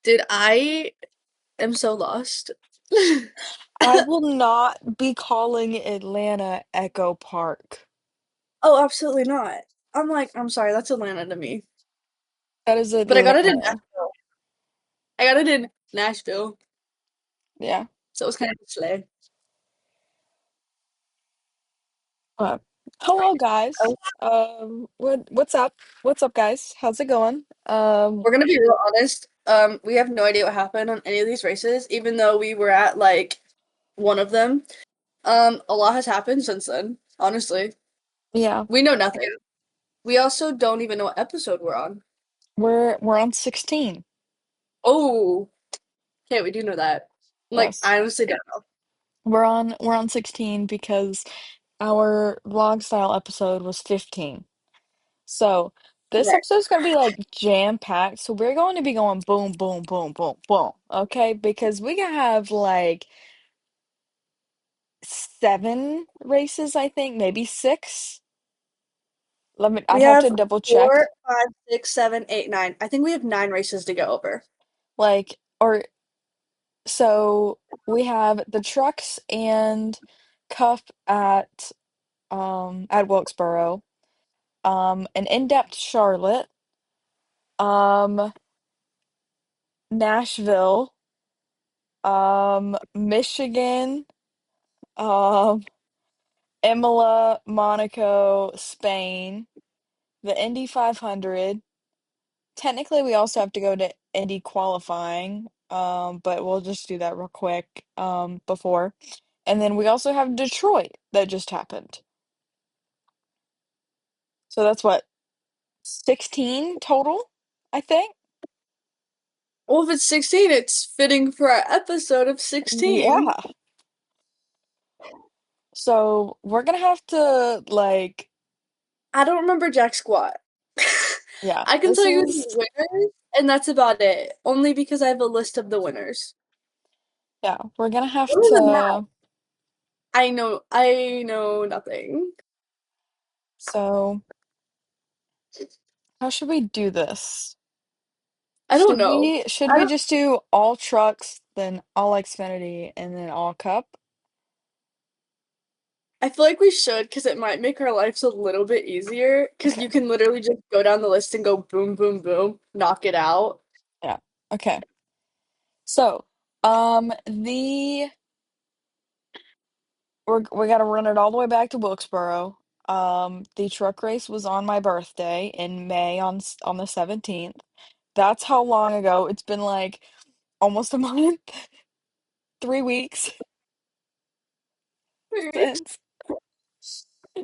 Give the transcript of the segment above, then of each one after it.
Dude, I am so lost. I will not be calling Atlanta Echo Park. Oh, absolutely not. I'm sorry, that's Atlanta to me. That is But I got it in Atlanta. Nashville. I got it in Nashville, Yeah. so it was kind of a slay. But hello guys. Oh, What's up? What's up guys? How's it going? we're gonna be real honest. We have no idea what happened on any of these races, even though we were at like one of them. A lot has happened since then, honestly. Yeah. We know nothing. We also don't even know what episode we're on. We're on 16. Oh, okay, we do know that. Like, Yes. I honestly don't know. We're on 16 because our vlog style episode was 15. So this Right. episode's gonna be like jam-packed. So we're going to be going boom, boom, boom, boom, boom. Okay? Because we gonna have like 7 races, I think, maybe 6. We I'd have to have double check. 4, 5, 6, 7, 8, 9. I think we have 9 races to go over. Or so we have the trucks and Cup at Wilkesboro, an in-depth Charlotte, um, Nashville, Michigan, um, Imola, Monaco, Spain, the Indy 500. Technically, we also have to go to Indy qualifying, but we'll just do that real quick before. And then we also have Detroit that just happened. So that's what, 16 total, I think? Well, if it's 16, it's fitting for our episode of 16. Yeah. So we're gonna have to like, I don't remember jack squat. yeah, I can this tell you is, the winners, and that's about it. Only because I have a list of the winners. yeah, we're gonna have Other than that, to, I know nothing. so how should we do this? I don't know. Should I we don't. just do all trucks, then all Xfinity, and then all Cup? I feel like we should because it might make our lives a little bit easier because Okay. you can literally just go down the list and go boom, boom, boom, knock it out. Yeah. Okay. So, the we got to run it all the way back to Wilkesboro. The truck race was on my birthday in May on the 17th. That's how long ago. It's been like almost a month, 3 weeks since.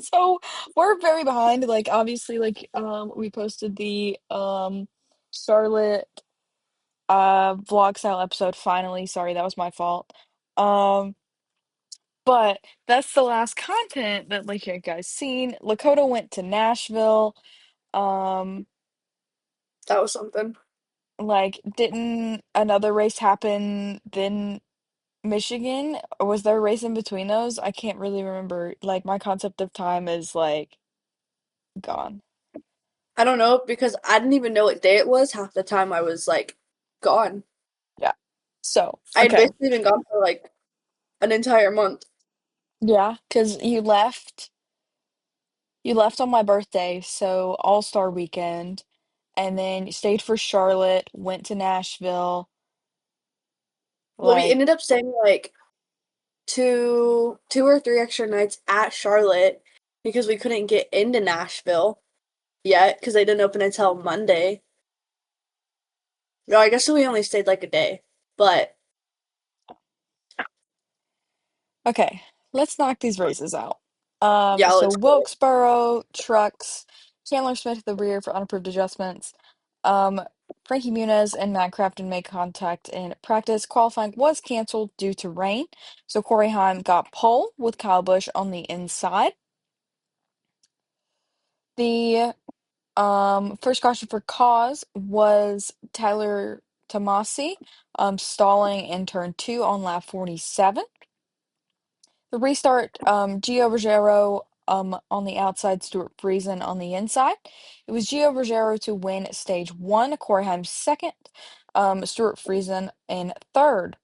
So we're very behind. Like obviously, like we posted the Charlotte vlog style episode finally. Sorry, that was my fault. Um, but that's the last content that like you guys seen. Lakota went to Nashville. Um, That was something. like didn't another race happen then Michigan? Or was there a race in between those? I can't really remember. Like my concept of time is like gone. I don't know because I didn't even know what day it was half the time I was like gone. Yeah. So, I had okay. basically been gone for like an entire month. Yeah, because you left on my birthday, so All-Star weekend, and then you stayed for Charlotte, went to Nashville, Well, we like ended up staying like two or three extra nights at Charlotte because we couldn't get into Nashville yet because they didn't open until Monday. No, I guess we only stayed like a day, but okay, let's knock these races out. yeah, So let's go. Wilkesboro, trucks, Chandler Smith at the rear for unapproved adjustments. Um, Frankie Muniz and Matt Crafton made contact in practice. Qualifying was canceled due to rain, so Corey Heim got pole with Kyle Busch on the inside. The first caution for cause was Tyler Tomasi, stalling in turn two on lap 47. The restart, Gio Ruggiero on the outside, Stuart Friesen on the inside. It was Gio Ruggiero to win stage one, Corey Heim second. Stuart Friesen in third.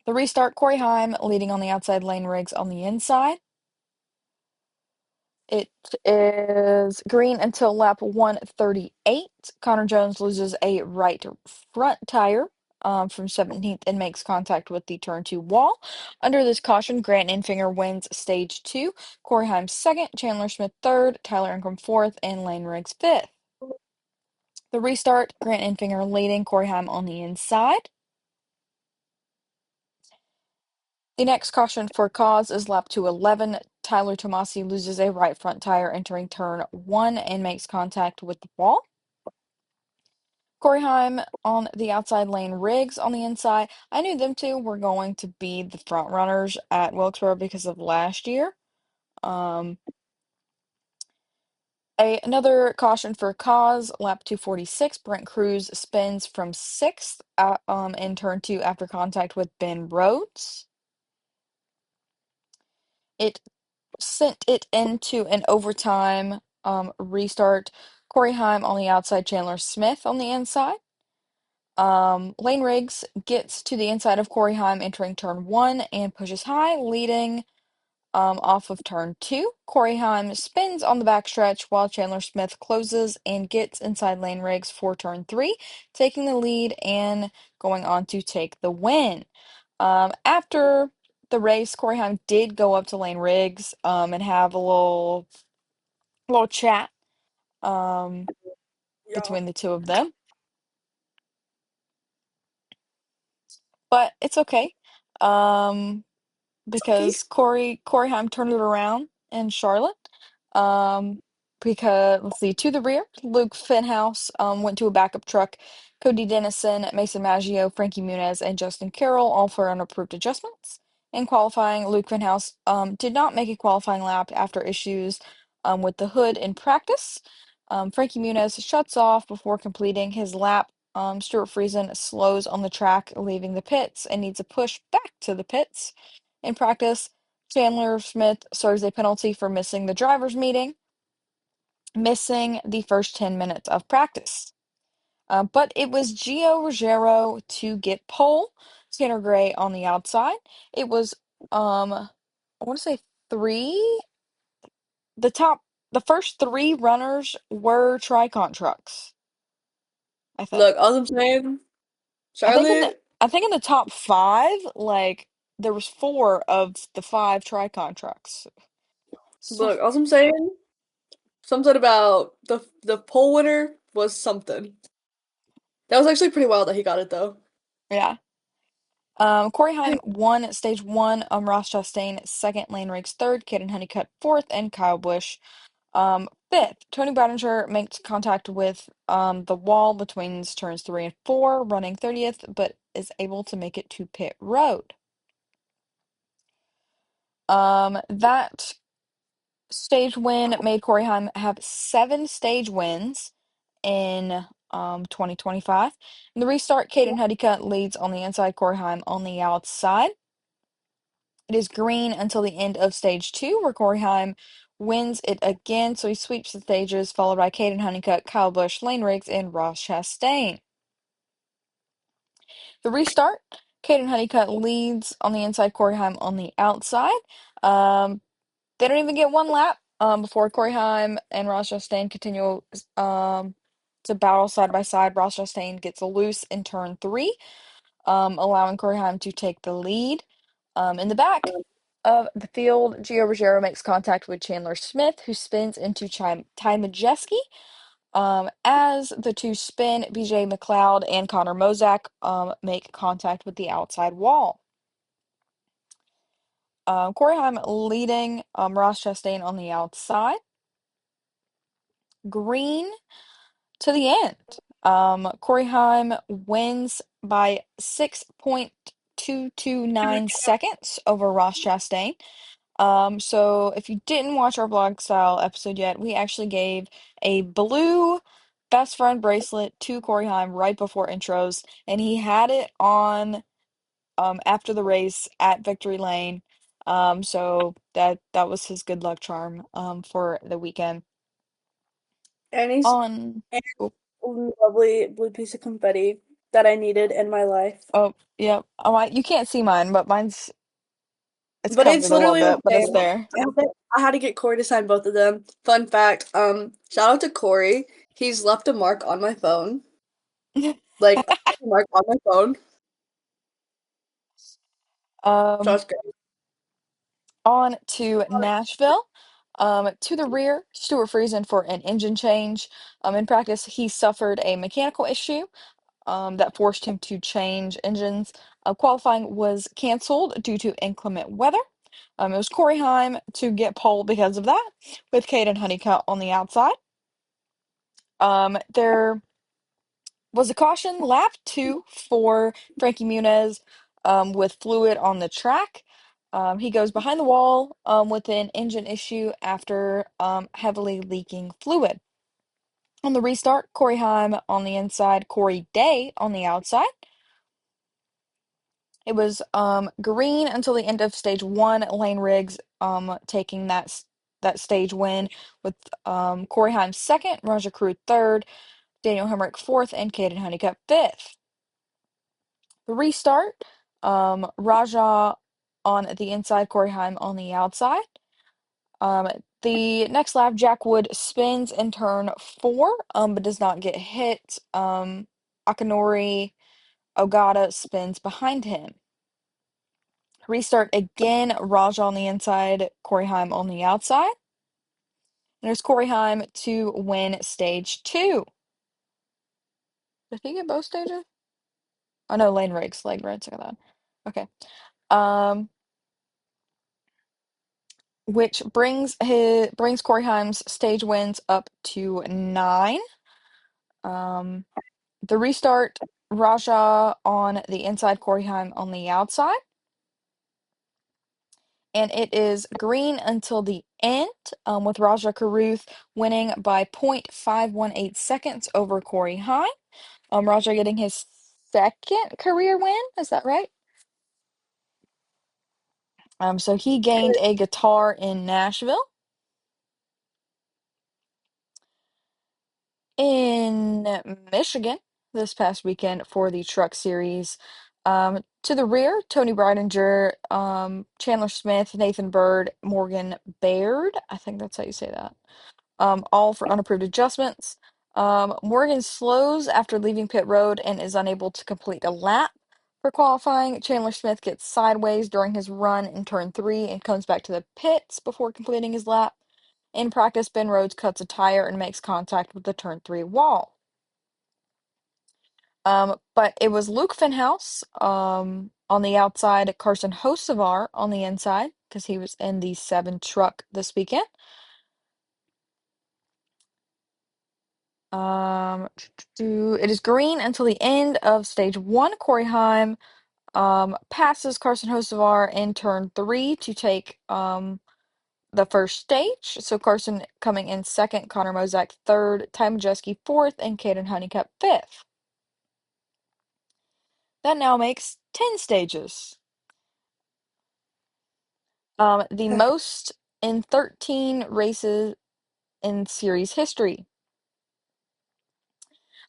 The restart, Corey Heim leading on the outside, Lane Riggs on the inside. It is green until lap 138. Connor Jones loses a right front tire from 17th and makes contact with the turn two wall. Under this caution, Grant Enfinger wins stage two. Corey Heim second, Chandler Smith third, Tyler Ingram fourth, and Lane Riggs fifth. The restart, Grant Enfinger leading, Corey Heim on the inside. The next caution for cause is lap 211. Tyler Tomasi loses a right front tire entering turn one and makes contact with the wall. Corey Heim on the outside, Lane Riggs on the inside. I knew them two were going to be the front runners at Wilkesboro because of last year. Um, another caution for cause, lap 246. Brent Cruz spins from sixth in turn two after contact with Ben Rhodes. It sent it into an overtime restart. Corey Heim on the outside, Chandler Smith on the inside. Lane Riggs gets to the inside of Corey Heim entering turn one and pushes high, leading off of turn two. Corey Heim spins on the backstretch while Chandler Smith closes and gets inside Lane Riggs for turn three, taking the lead and going on to take the win. After the race, Corey Heim did go up to Lane Riggs and have a little chat Yeah. between the two of them. But it's okay. Um, It's okay. because Corey Haim turned it around in Charlotte. Um, because let's see, to the rear, Luke Fenhouse went to a backup truck. Cody Dennison, Mason Maggio, Frankie Muniz, and Justin Carroll all for unapproved adjustments. In qualifying, Luke Fenhouse did not make a qualifying lap after issues with the hood in practice. Frankie Muniz shuts off before completing his lap. Stuart Friesen slows on the track, leaving the pits, and needs a push back to the pits. In practice, Chandler Smith serves a penalty for missing the driver's meeting, missing the first 10 minutes of practice. But it was Gio Ruggiero to get pole, Tanner Gray on the outside. It was, I want to say three. The top, the first three runners were Tricon trucks, I think. Look, all I'm saying, I think in the, Charlotte. I think in the top five, like there was four of the five Tricon trucks. So Look, all I'm saying, something about the poll winner was something. That was actually pretty wild that he got it though. yeah. Corey Heim won stage one, Ross Chastain second, Lane Riggs third, Caden Honeycutt fourth, and Kyle Busch fifth. Tony Brattinger makes contact with the wall between turns three and four, running 30th, but is able to make it to pit road. That stage win made Corey Heim have 7 stage wins in 2025. In the restart, Caden Honeycutt leads on the inside, Corey Heim on the outside. It is green until the end of stage two, where Corey Heim wins it again, so he sweeps the stages, followed by Caden Honeycutt, Kyle Busch, Lane Riggs, and Ross Chastain. The restart, Caden Honeycutt leads on the inside, Corey Heim on the outside. They don't even get one lap before Corey Heim and Ross Chastain continue to battle side by side. Ross Chastain gets loose in turn three, allowing Corey Heim to take the lead. In the back of the field, Gio Ruggiero makes contact with Chandler Smith, who spins into Ty Majeski. As the two spin, BJ McLeod and Connor Mozak make contact with the outside wall. Corey Heim leading Ross Chastain on the outside. Green to the end. Corey Heim wins by 6.229 seconds over Ross Chastain. So if you didn't watch our vlog style episode yet, we actually gave a blue best friend bracelet to Corey Heim right before intros, and he had it on after the race at Victory Lane. So that was his good luck charm for the weekend. And he's On and oh, a lovely blue piece of confetti. that I needed in my life. Oh, yeah. Oh, you can't see mine, but mine's it's But it's covered a little literally the bit, but it's same. there. I had to get Corey to sign both of them. Fun fact, shout out to Corey. He's left a mark on my phone. Like a mark on my phone. So Um, it's great. on to Nashville. To the rear, Stuart Friesen for an engine change. In practice, he suffered a mechanical issue that forced him to change engines. Qualifying was canceled due to inclement weather. It was Corey Heim to get pole because of that, with Caden Honeycutt on the outside. There was a caution lap two for Frankie Muniz with fluid on the track. He goes behind the wall with an engine issue after heavily leaking fluid. On the restart, Corey Heim on the inside, Corey Day on the outside. It was green until the end of stage one. Lane Riggs taking that stage win with Corey Heim second, Roger Crew third, Daniel Hemrick fourth, and Caden Honeycutt fifth. The restart, Raja on the inside, Corey Heim on the outside. The next lap, Jack Wood spins in turn four, but does not get hit. Akinori Ogata spins behind him. Restart again, Raja on the inside, Corey Heim on the outside. And there's Corey Heim to win stage two. Did he get both stages? Oh no, Lane Riggs, leg right, I got that. Okay. Um, which brings Corey Haim's stage wins up to 9. Um, the restart, Raja on the inside, Corey Haim on the outside. And it is green until the end, with Raja Caruth winning by 0.518 seconds over Corey Haim. Raja getting his second career win, is that right? So he gained a guitar in Nashville. In Michigan this past weekend for the Truck Series. To the rear, Tony Breidinger, Chandler Smith, Nathan Bird, Morgan Baird. I think that's how you say that. All for unapproved adjustments. Morgan slows after leaving pit road and is unable to complete a lap. For qualifying, Chandler Smith gets sideways during his run in turn 3 and comes back to the pits before completing his lap. In practice, Ben Rhodes cuts a tire and makes contact with the turn 3 wall. But it was Luke Finhouse on the outside, Carson Hocevar on the inside, because he was in the 7 truck this weekend. It is green until the end of stage 1. Corey Heim passes Carson Hocevar in turn 3 to take the first stage. So Carson coming in second, Connor Mozak third, Ty Majeski fourth, and Caden Honeycutt fifth. That now makes 10 stages. The most in 13 races in series history.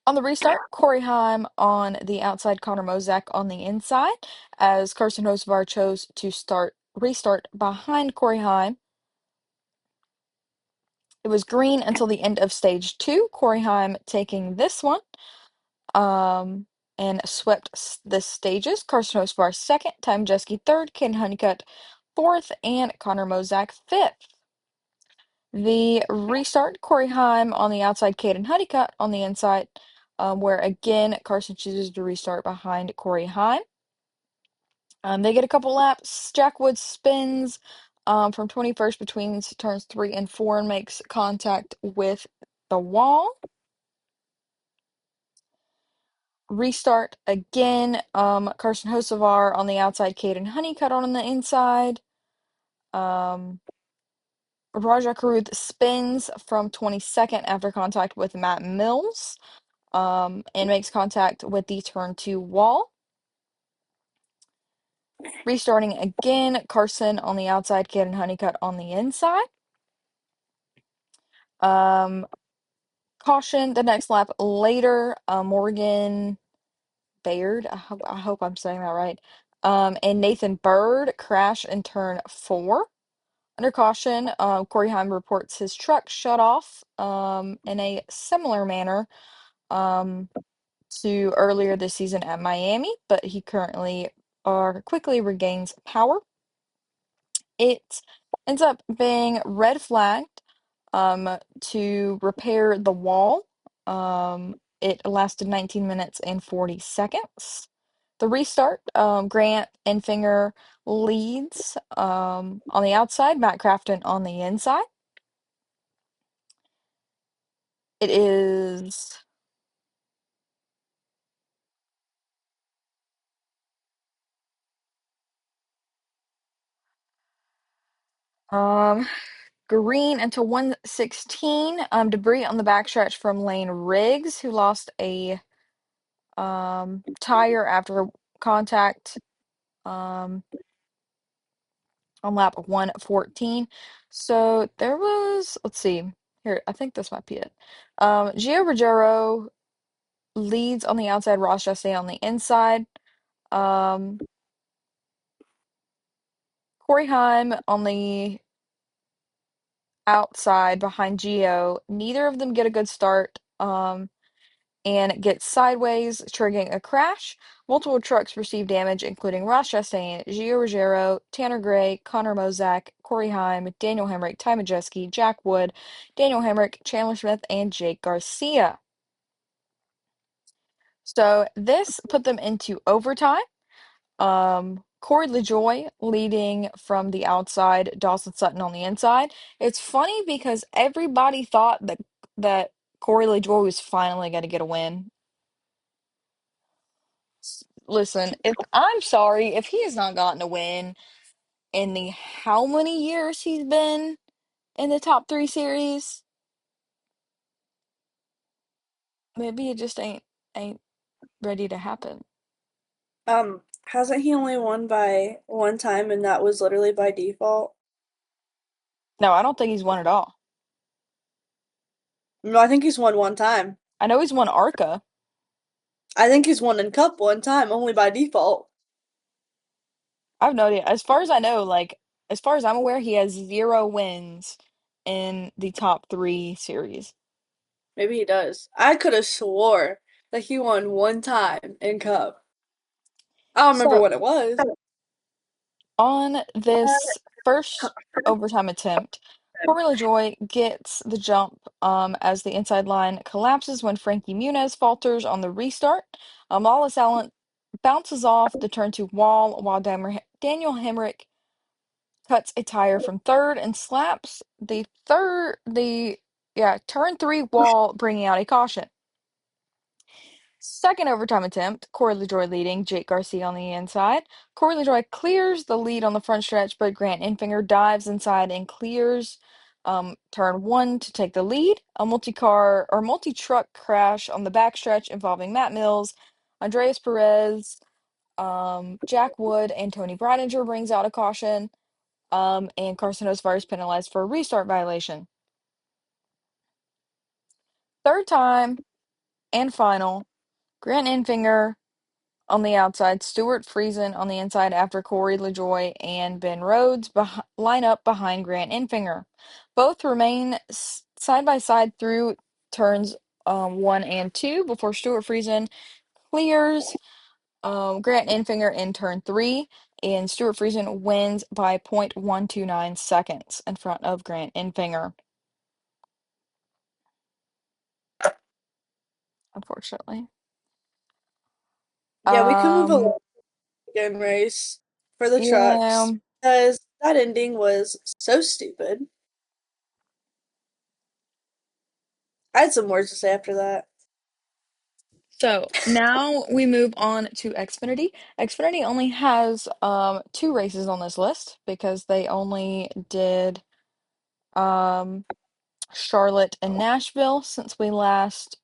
On the restart, Corey Heim on the outside, Connor Mozak on the inside, as Carson Hocevar chose to restart behind Corey Heim. It was green until the end of stage 2, Corey Heim taking this one. And swept the stages. Carson Hocevar second, Ty Majeski third, Ken Honeycutt fourth, and Connor Mozak fifth. The restart, Corey Heim on the outside, Caden Honeycutt on the inside, where again Carson chooses to restart behind Corey Heim. They get a couple laps. Jack Wood spins from 21st between turns 3 and 4 and makes contact with the wall. Restart again. Carson Hocevar on the outside, Caden Honeycutt on the inside. Raja Caruth spins from 22nd after contact with Matt Mills, and makes contact with the turn 2 wall. Restarting again, Carson on the outside, Caden Honeycutt on the inside. Caution the next lap later. Morgan Baird. I hope I'm saying that right. And Nathan Bird crash in turn 4. Under caution, Corey Heim reports his truck shut off in a similar manner um, to earlier this season at Miami, but he currently quickly regains power. It ends up being red flagged to repair the wall. It lasted 19 minutes and 40 seconds. The restart, Grant Enfinger leads on the outside, Matt Crafton on the inside. It is um, green until 116. Debris on the backstretch from Lane Riggs, who lost a tire after contact um, on lap 114. So there was, let's see, here, I think this might be it. Gio Ruggiero leads on the outside, Ross Chastain on the inside. Um, Corey Heim on the outside behind Gio. Neither of them get a good start. And get sideways, triggering a crash. Multiple trucks receive damage, including Ross Chastain, Gio Ruggiero, Tanner Gray, Connor Mozak, Corey Heim, Daniel Hemrick, Ty Majeski, Jack Wood, Daniel Hemrick, Chandler Smith, and Jake Garcia. So this put them into overtime. Corey LaJoy leading from the outside, Dawson Sutton on the inside. It's funny because everybody thought that Corey LaJoy was finally going to get a win. Listen, if I'm sorry, if he has not gotten a win in the how many years he's been in the top 3 series, maybe it just ain't ready to happen. Hasn't he only won by one time and that was literally by default? No, I don't think he's won at all. No, I think he's won one time. I know he's won ARCA. I think he's won in Cup one time, only by default. I have no idea. As far as I know, like as far as I'm aware, he has 0 wins in the top 3 series. Maybe he does. I could have swore that he won one time in Cup. I don't remember So what it was. on this first overtime attempt, Corey LaJoy gets the jump as the inside line collapses when Frankie Muniz falters on the restart. Wallace Allen bounces off the turn 2 wall while Daniel Hemrick cuts a tire from third and slaps the turn 3 wall, bringing out a caution. Second overtime attempt, Corey LaJoy leading, Jake Garcia on the inside. Corey LaJoy clears the lead on the front stretch, but Grant Enfinger dives inside and clears turn 1 to take the lead. A multi-truck crash on the backstretch involving Matt Mills, Andreas Perez, Jack Wood, and Tony Breidinger brings out a caution. And Carson Hocevar is penalized for a restart violation. Third time and final, Grant Enfinger on the outside, Stuart Friesen on the inside after Corey LaJoy and Ben Rhodes line up behind Grant Enfinger. Both remain side by side through turns 1 and 2 before Stuart Friesen clears Grant Enfinger in turn 3, and Stuart Friesen wins by 0.129 seconds in front of Grant Enfinger, unfortunately. Yeah, we could move Um, along again race for the yeah. trucks because that ending was so stupid. I had some words to say after that. So now we move on to Xfinity. Xfinity only has 2 races on this list because they only did um Charlotte and Nashville since we last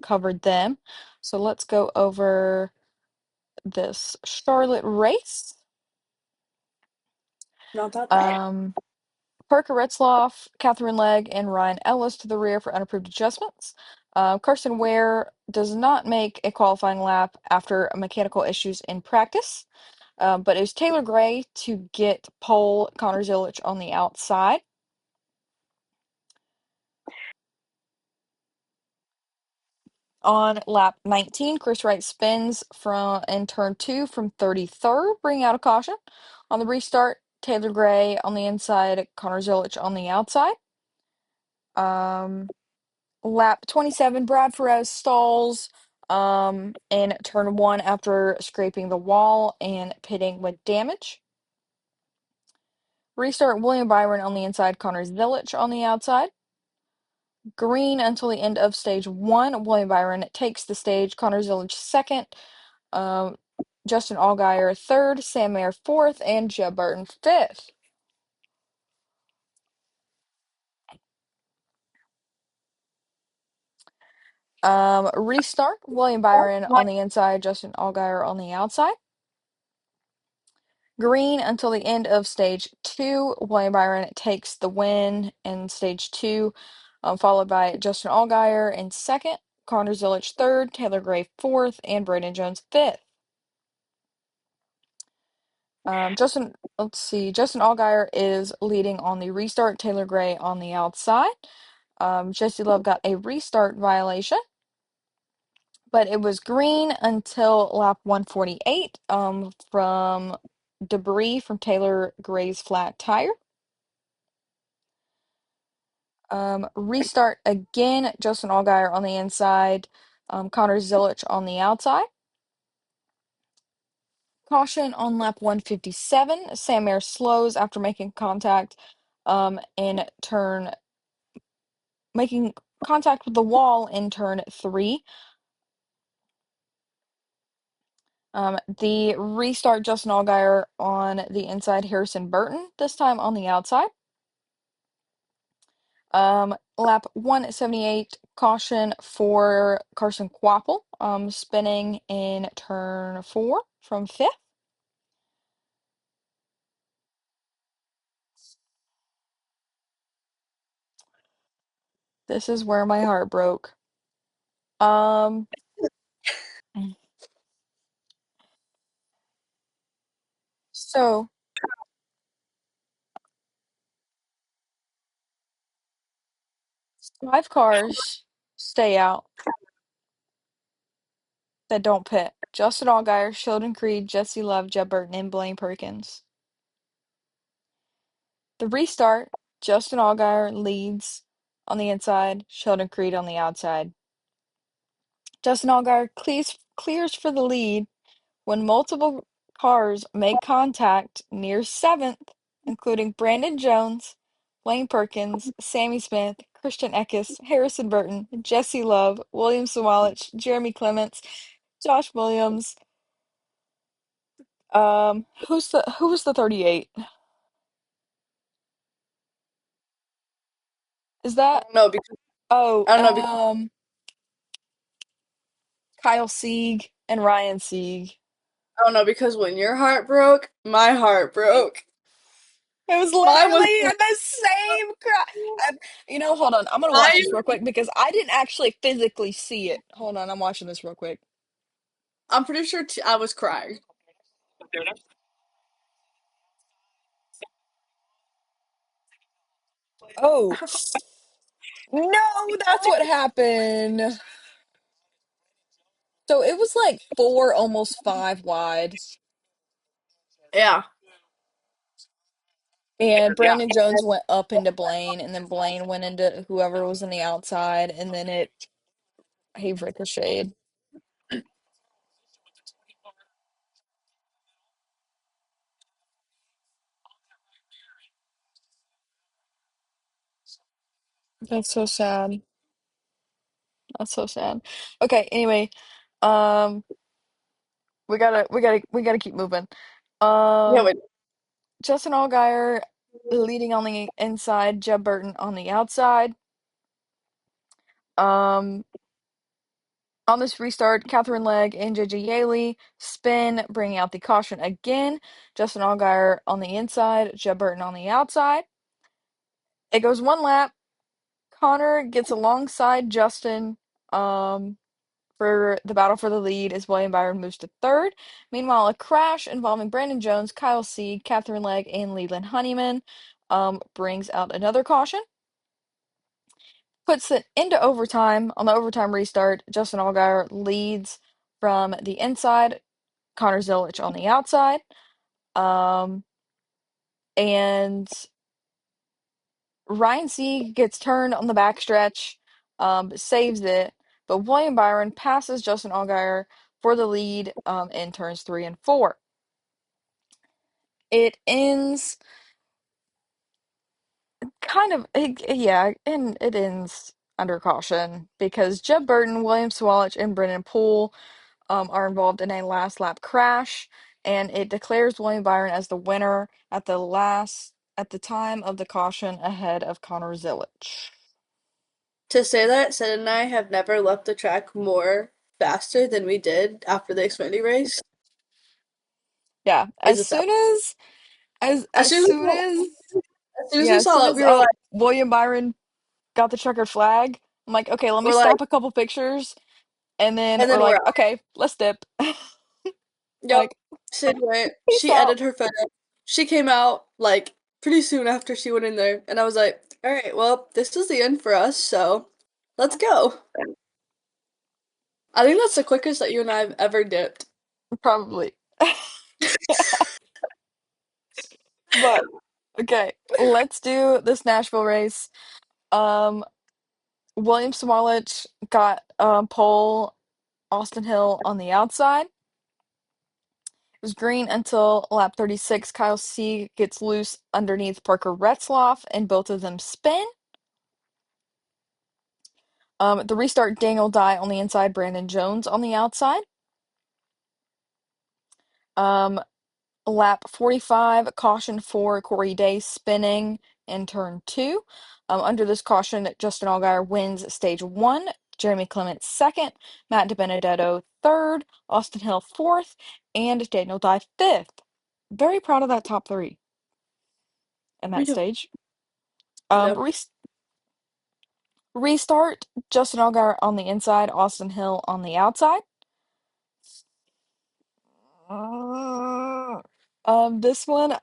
covered them. So let's go over this Charlotte race. Not that bad. Um Perka Retzloff, Catherine Legg, and Ryan Ellis to the rear for unapproved adjustments. Carson Ware does not make a qualifying lap after mechanical issues in practice, but it was Taylor Gray to get pole, Connor Zilich on the outside. On lap 19, Chris Wright spins in turn 2 from 33rd, bringing out a caution. On the restart, Taylor Gray on the inside, Connor Zilich on the outside. Um, Lap 27, Brad Perez stalls in turn 1 after scraping the wall and pitting with damage. Restart, William Byron on the inside, Connor Zilich on the outside. Green until the end of stage 1. William Byron takes the stage, Connor Zilich second. Um, Justin Allgaier third, Sam Mayer fourth, and Jeb Burton fifth. Restart, William Byron on the inside, Justin Allgaier on the outside. Green until the end of stage 2. William Byron takes the win in stage 2, followed by Justin Allgaier in second, Connor Zilich third, Taylor Gray fourth, and Brandon Jones fifth. Justin Allgaier is leading on the restart, Taylor Gray on the outside. Jesse Love got a restart violation, but it was green until lap 148 from debris from Taylor Gray's flat tire. Restart again, Justin Allgaier on the inside, Connor Zilich on the outside. Caution on lap 157. Sam Mayer slows after making contact with the wall in turn 3. The restart, Justin Allgaier on the inside, Harrison Burton, this time on the outside. Lap 178, caution for Carson Quapple, spinning in turn 4 from 5th. This is where my heart broke. Um, so 5 cars stay out that don't pit. Justin Allgaier, Sheldon Creed, Jesse Love, Jeb Burton, and Blaine Perkins. The restart, Justin Allgaier leads on the inside, Sheldon Creed on the outside. Justin Allgaier clears for the lead when multiple cars make contact near 7th, including Brandon Jones, Blaine Perkins, Sammy Smith, Christian Eckes, Harrison Burton, Jesse Love, William Sawalich, Jeremy Clements, Josh Williams. Who was the 38? Is I that don't know because oh I don't know because Kyle Sieg and Ryan Sieg. I don't know because when your heart broke, my heart broke. It was Mine was literally the same hold on. I'm gonna watch this real mine. quick because I didn't actually physically see it. Hold on, I'm watching this real quick. I'm pretty sure I was crying. Oh, no, that's what happened. So it was like 4, almost 5 wide. Yeah. And Brandon Jones went up into Blaine, and then Blaine went into whoever was on the outside, and then he ricocheted. That's so sad. That's so sad. Okay, anyway, um, we gotta keep moving. Yeah, Um, wait. Justin Allgaier leading on the inside, Jeb Burton on the outside. Um, on this restart, Catherine Legg and JJ Yaley spin, bringing out the caution again. Justin Allgaier on the inside, Jeb Burton on the outside. It goes 1 lap. Connor gets alongside Justin Um, for the battle for the lead as William Byron moves to third. Meanwhile, a crash involving Brandon Jones, Kyle Sieg, Catherine Legg, and Leland Honeyman brings out another caution. Puts it into overtime. On the overtime restart, Justin Allgaier leads from the inside, Connor Zilic on the outside. Um, and Ryan Sieg gets turned on the backstretch, saves it, but William Byron passes Justin Allgaier for the lead in turns 3 and 4. It ends yeah, and it ends under caution because Jeb Burton, William Swalach, and Brennan Poole are involved in a last lap crash, and it declares William Byron as the winner at the time of the caution ahead of Connor Zilic. To say that Sid and I have never left the track more faster than we did after the Xfinity race Yeah, is a fact. As soon as we saw, as soon as we as soon saw it, as we were like, William Byron got the checkered flag, I'm like, okay, let me we're like, stop a couple pictures, and then and we're then we're like, out. okay, let's dip. Yep. Like, Sid went. peace She out. edited her photo. She came out like pretty soon after she went in there, and I was like, all right, well, this is the end for us, so let's go. I think that's the quickest that you and I have ever dipped. Probably. But okay, let's do this Nashville race. Um, William Smolich got pole, Austin Hill on the outside. It was green until lap 36. Kyle C gets loose underneath Parker Retzloff, and both of them spin. The restart, Daniel Dye on the inside, Brandon Jones on the outside. Um, Lap 45, caution for Corey Day spinning in turn two. Under this caution, Justin Allgaier wins stage one, Jeremy Clement second, Matt DiBenedetto third, Austin Hill fourth, and Daniel Dye fifth. Very proud of that top three in Me that too. stage. Yep. Restart, Justin Allgaier on the inside, Austin Hill on the outside. Uh, this one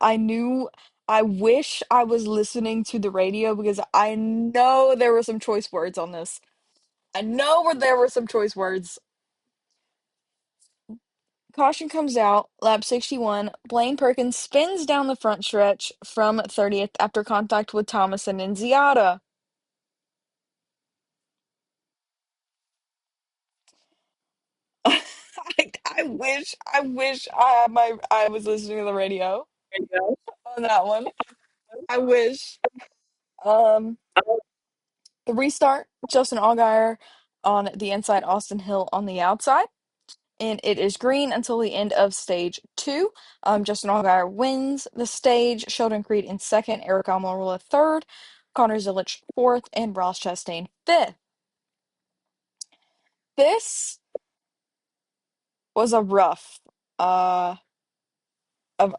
I wish I was listening to the radio because I know there were some choice words on this. I know where there were some choice words. Caution comes out, lap 61. Blaine Perkins spins down the front stretch from 30th after contact with Thomas and Nziata. I wish I was listening to the radio There you on that one. I wish. Um, the restart, Justin Allgaier on the inside, Austin Hill on the outside. And it is green until the end of stage two. Justin Allgaier wins the stage. Sheldon Creed in second, Eric Almirola third, Connor Zilic fourth, and Ross Chastain fifth. This was uh,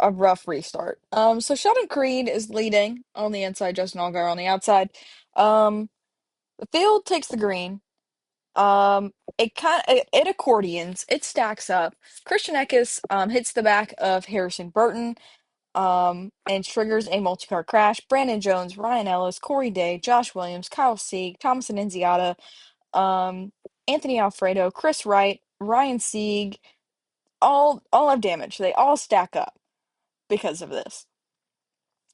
a rough restart. So Sheldon Creed is leading on the inside, Justin Allgaier on the outside. Um, the field takes the green. It accordions, it stacks up. Christian Eckes hits the back of Harrison Burton and triggers a multi-car crash. Brandon Jones, Ryan Ellis, Corey Day, Josh Williams, Kyle Sieg, Thomas and Nziata, um, Anthony Alfredo, Chris Wright, Ryan Sieg, all have damage. They all stack up because of this.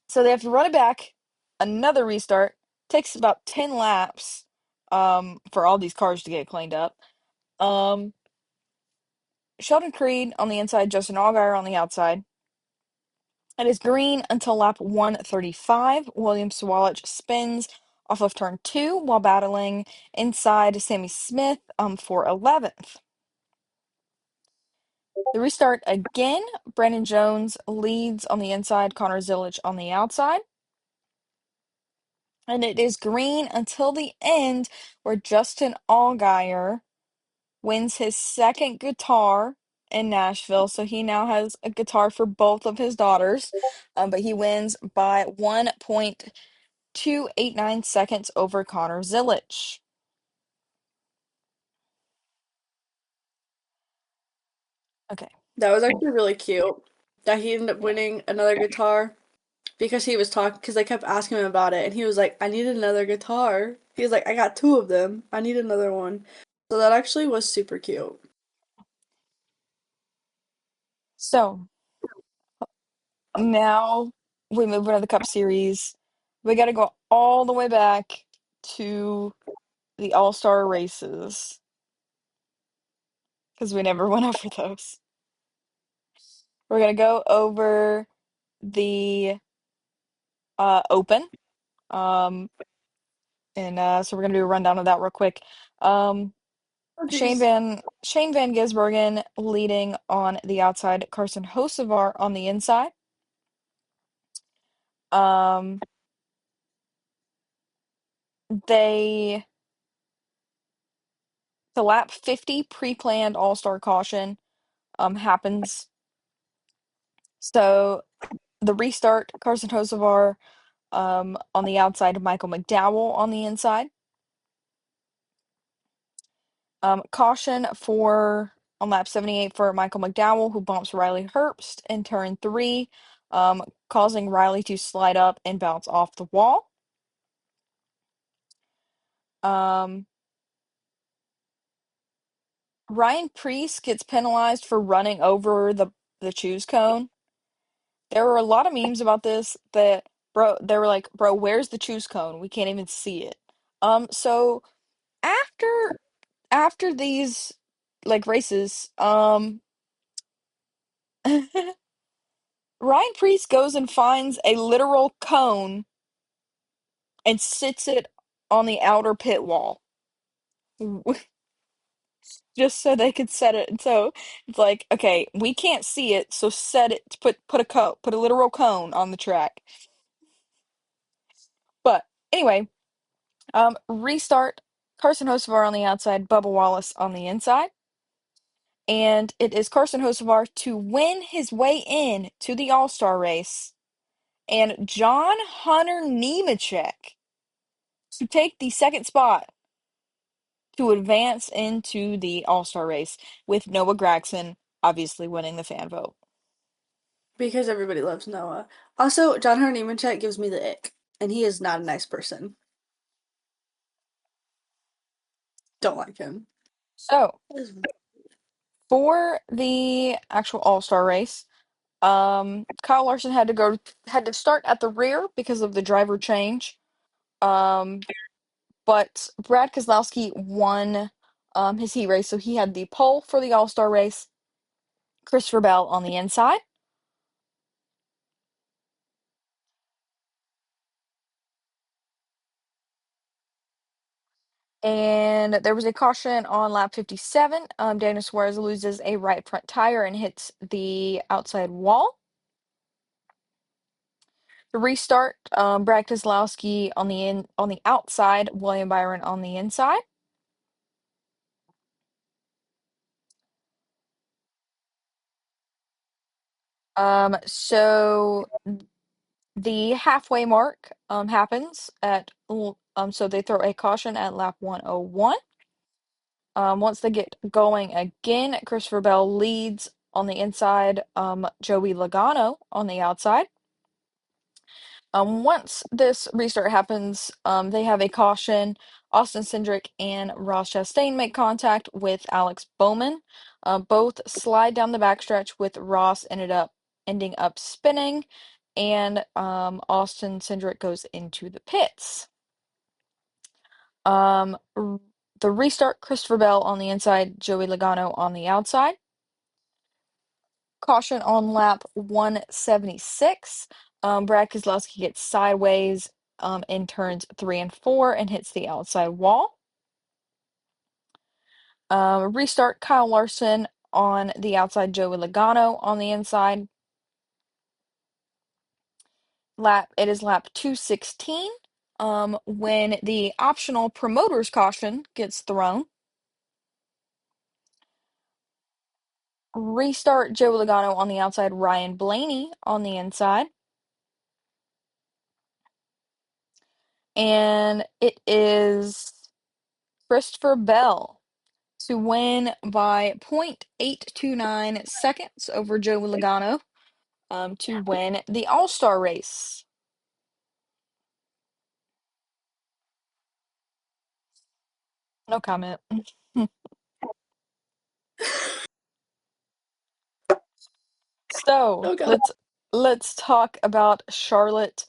So they have to run it back. Another restart takes about 10 laps for all these cars to get cleaned up. Um, Sheldon Creed on the inside, Justin Allgaier on the outside. It is green until lap 135. William Swalach spins off of turn two while battling inside Sammy Smith for 11th. The restart again. Brandon Jones leads on the inside, Connor Zilic on the outside. And it is green until the end where Justin Allgaier wins his second guitar in Nashville. So he now has a guitar for both of his daughters. But he wins by 1.289 seconds over Connor Zilic. Okay. That was actually really cute that he ended up Yeah. winning another guitar because he was talking, because I kept asking him about it, and he was like, I need another guitar. He was like, I got two of them. I need another one. So that actually was super cute. So now we move on to the Cup Series. We got to go all the way back to the All-Star races because we never went over those. We're gonna go over the Open. Um, and so we're gonna do a rundown of that real quick. Um, Oh, jeez. Shane Van Gisbergen leading on the outside, Carson Hocevar on the inside. Um, they the lap 50 pre-planned All-Star caution happens. So the restart, Carson Hocevar on the outside, Michael McDowell on the inside. Caution for on lap 78 for Michael McDowell, who bumps Riley Herbst in turn three, causing Riley to slide up and bounce off the wall. Um, Ryan Preece gets penalized for running over the choose cone. There were a lot of memes about this that they were like, bro, where's the choose cone? We can't even see it. So after these like races, Ryan Preece goes and finds a literal cone and sits it on the outer pit wall just so they could set it. And so it's like, okay, we can't see it, so set it, put a literal cone on the track. But anyway, restart. Carson Hocevar on the outside, Bubba Wallace on the inside. And it is Carson Hocevar to win his way in to the All-Star race and John Hunter Nemechek to take the second spot to advance into the All-Star race, with Noah Gragson obviously winning the fan vote. Because everybody loves Noah. Also, John Hunter Nemechek gives me the ick, and he is not a nice person. Don't like him. So, for the actual All-Star race, Kyle Larson had to start at the rear because of the driver change. Um, but Brad Keselowski won his heat race, so he had the pole for the All-Star race. Christopher Bell on the inside. And there was a caution on lap 57. Daniel Suarez loses a right front tire and hits the outside wall. The restart, Brad Keselowski on the outside, William Byron on the inside. So the halfway mark happens so they throw a caution at lap 101. Once they get going again, Christopher Bell leads on the inside, Joey Logano on the outside. Once this restart happens, they have a caution. Austin Cindric and Ross Chastain make contact with Alex Bowman. Both slide down the backstretch, with Ross ending up spinning, and Austin Cindric goes into the pits. The restart, Christopher Bell on the inside, Joey Logano on the outside. Caution on lap 176. Brad Keselowski gets sideways in turns 3 and 4 and hits the outside wall. Restart, Kyle Larson on the outside, Joey Logano on the inside. It is lap 216 when the optional promoter's caution gets thrown. Restart, Joey Logano on the outside, Ryan Blaney on the inside. And it is Christopher Bell to win by 0.829 seconds over Joe Logano to win the All-Star race. No comment. So Oh God. let's talk about Charlotte.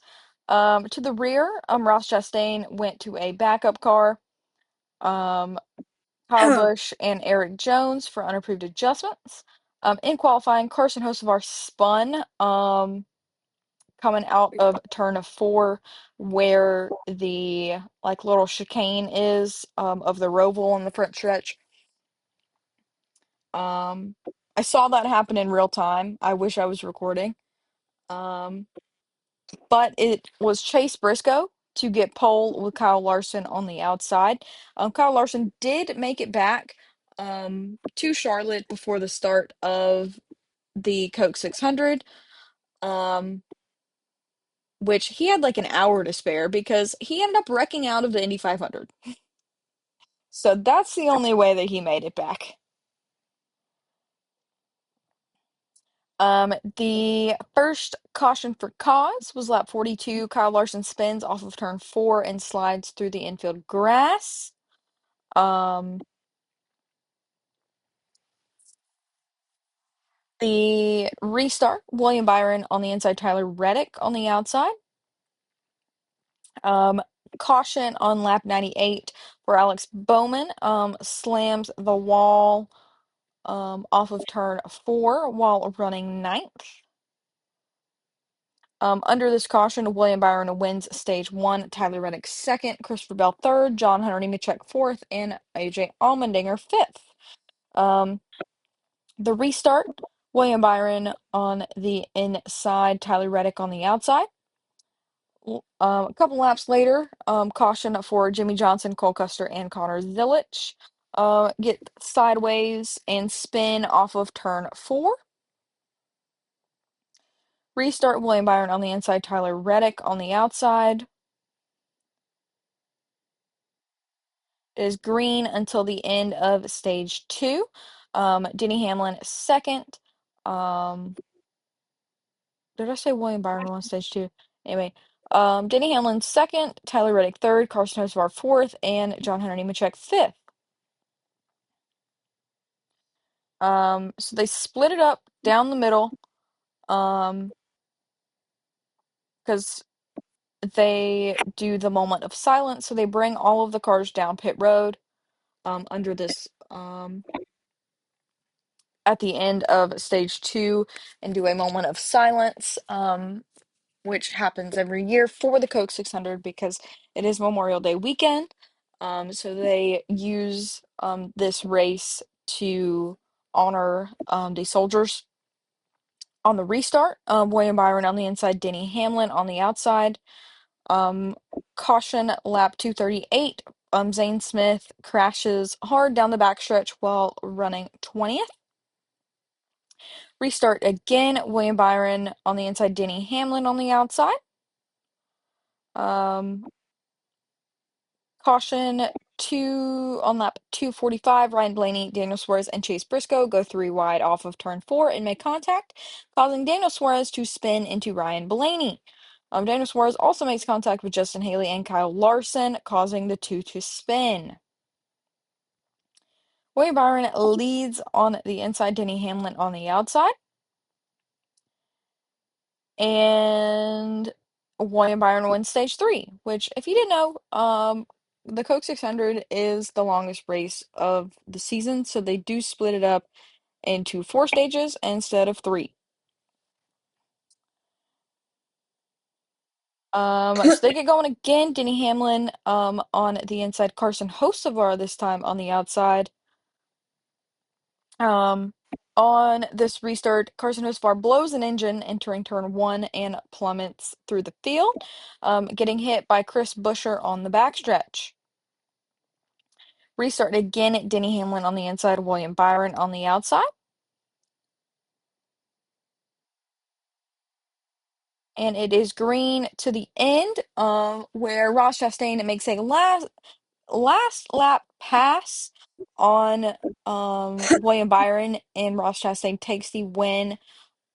To the rear, Ross Chastain went to a backup car. Um, Kyle Busch and Eric Jones for unapproved adjustments. In qualifying, Carson Hocevar spun coming out of turn 4 where the like little chicane is of the Roval on the front stretch. I saw that happen in real time. I wish I was recording. Um, but it was Chase Briscoe to get pole with Kyle Larson on the outside. Kyle Larson did make it back to Charlotte before the start of the Coke 600, which he had like an hour to spare because he ended up wrecking out of the Indy 500. So that's the only way that he made it back. The first caution for cause was lap 42. Kyle Larson spins off of turn 4 and slides through the infield grass. Um, the restart, William Byron on the inside, Tyler Reddick on the outside. Um, Caution on lap 98 for Alex Bowman. Slams the wall off of turn 4 while running ninth. Under this caution, William Byron wins stage 1, Tyler Reddick second, Christopher Bell third, John Hunter Nemechek fourth, and AJ Allmendinger fifth. The restart, William Byron on the inside, Tyler Reddick on the outside. A couple laps later, caution for Jimmy Johnson, Cole Custer, and Connor Zilich. Get sideways and spin off of turn 4. Restart, William Byron on the inside, Tyler Reddick on the outside. It is green until the end of stage 2. Denny Hamlin second. Did I say William Byron won stage 2? Anyway, Denny Hamlin second, Tyler Reddick third, Carson Hocevar fourth, and John Hunter Nemechek fifth. So they split it up down the middle, because they do the moment of silence. So they bring all of the cars down pit road, under this, at the end of stage 2 and do a moment of silence, which happens every year for the Coke 600 because it is Memorial Day weekend. So they use this race to honor the soldiers. On the restart, William Byron on the inside, Denny Hamlin on the outside. Caution lap 238. Zane Smith crashes hard down the backstretch while running 20th. Restart again, William Byron on the inside, Denny Hamlin on the outside. Caution on lap 245, Ryan Blaney, Daniel Suarez, and Chase Briscoe go 3 wide off of turn 4 and make contact, causing Daniel Suarez to spin into Ryan Blaney. Daniel Suarez also makes contact with Justin Haley and Kyle Larson, causing the two to spin. William Byron leads on the inside, Denny Hamlin on the outside. And William Byron wins stage 3, which, if you didn't know, the Coke 600 is the longest race of the season, so they do split it up into 4 stages instead of 3. So they get going again. Denny Hamlin on the inside, Carson Hocevar this time on the outside. On this restart, Carson Hocevar blows an engine entering turn 1 and plummets through the field, getting hit by Chris Buescher on the backstretch. Restart again, Denny Hamlin on the inside, William Byron on the outside. And it is green to the end, where Ross Chastain makes a last lap pass on William Byron and Ross Chastain takes the win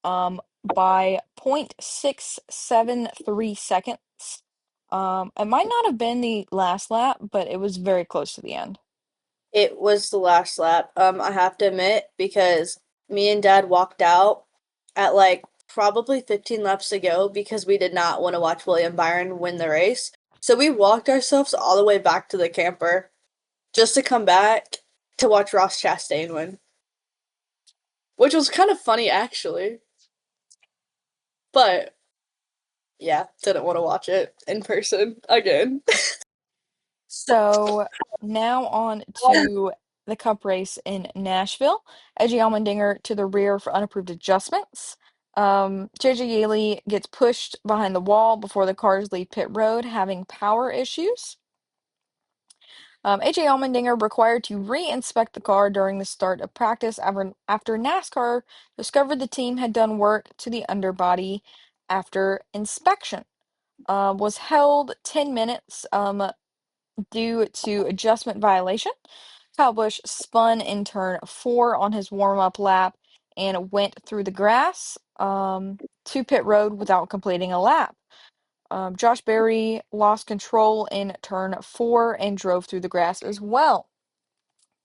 by 0.673 seconds. It might not have been the last lap, but it was very close to the end. It was the last lap. I have to admit, because me and Dad walked out at like probably 15 laps to go because we did not want to watch William Byron win the race. So we walked ourselves all the way back to the camper just to come back to watch Ross Chastain win, which was kind of funny actually. But yeah, didn't want to watch it in person again. So now on to the Cup race in Nashville. Edgy Allmendinger to the rear for unapproved adjustments. JJ Yeley gets pushed behind the wall before the cars leave pit road, having power issues. AJ Allmendinger required to re-inspect the car during the start of practice after NASCAR discovered the team had done work to the underbody after inspection. Was held 10 minutes due to adjustment violation. Kyle Busch spun in turn 4 on his warm-up lap and went through the grass to pit road without completing a lap. Josh Berry lost control in turn 4 and drove through the grass as well.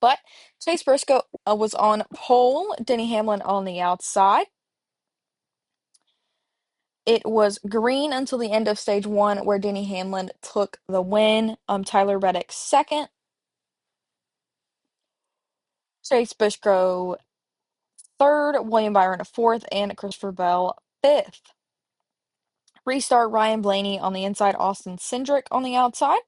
But Chase Briscoe was on pole, Denny Hamlin on the outside. It was green until the end of stage 1, where Denny Hamlin took the win. Tyler Reddick second. Chase Briscoe third, William Byron fourth, and Christopher Bell fifth. Restart Ryan Blaney on the inside, Austin Cindric on the outside.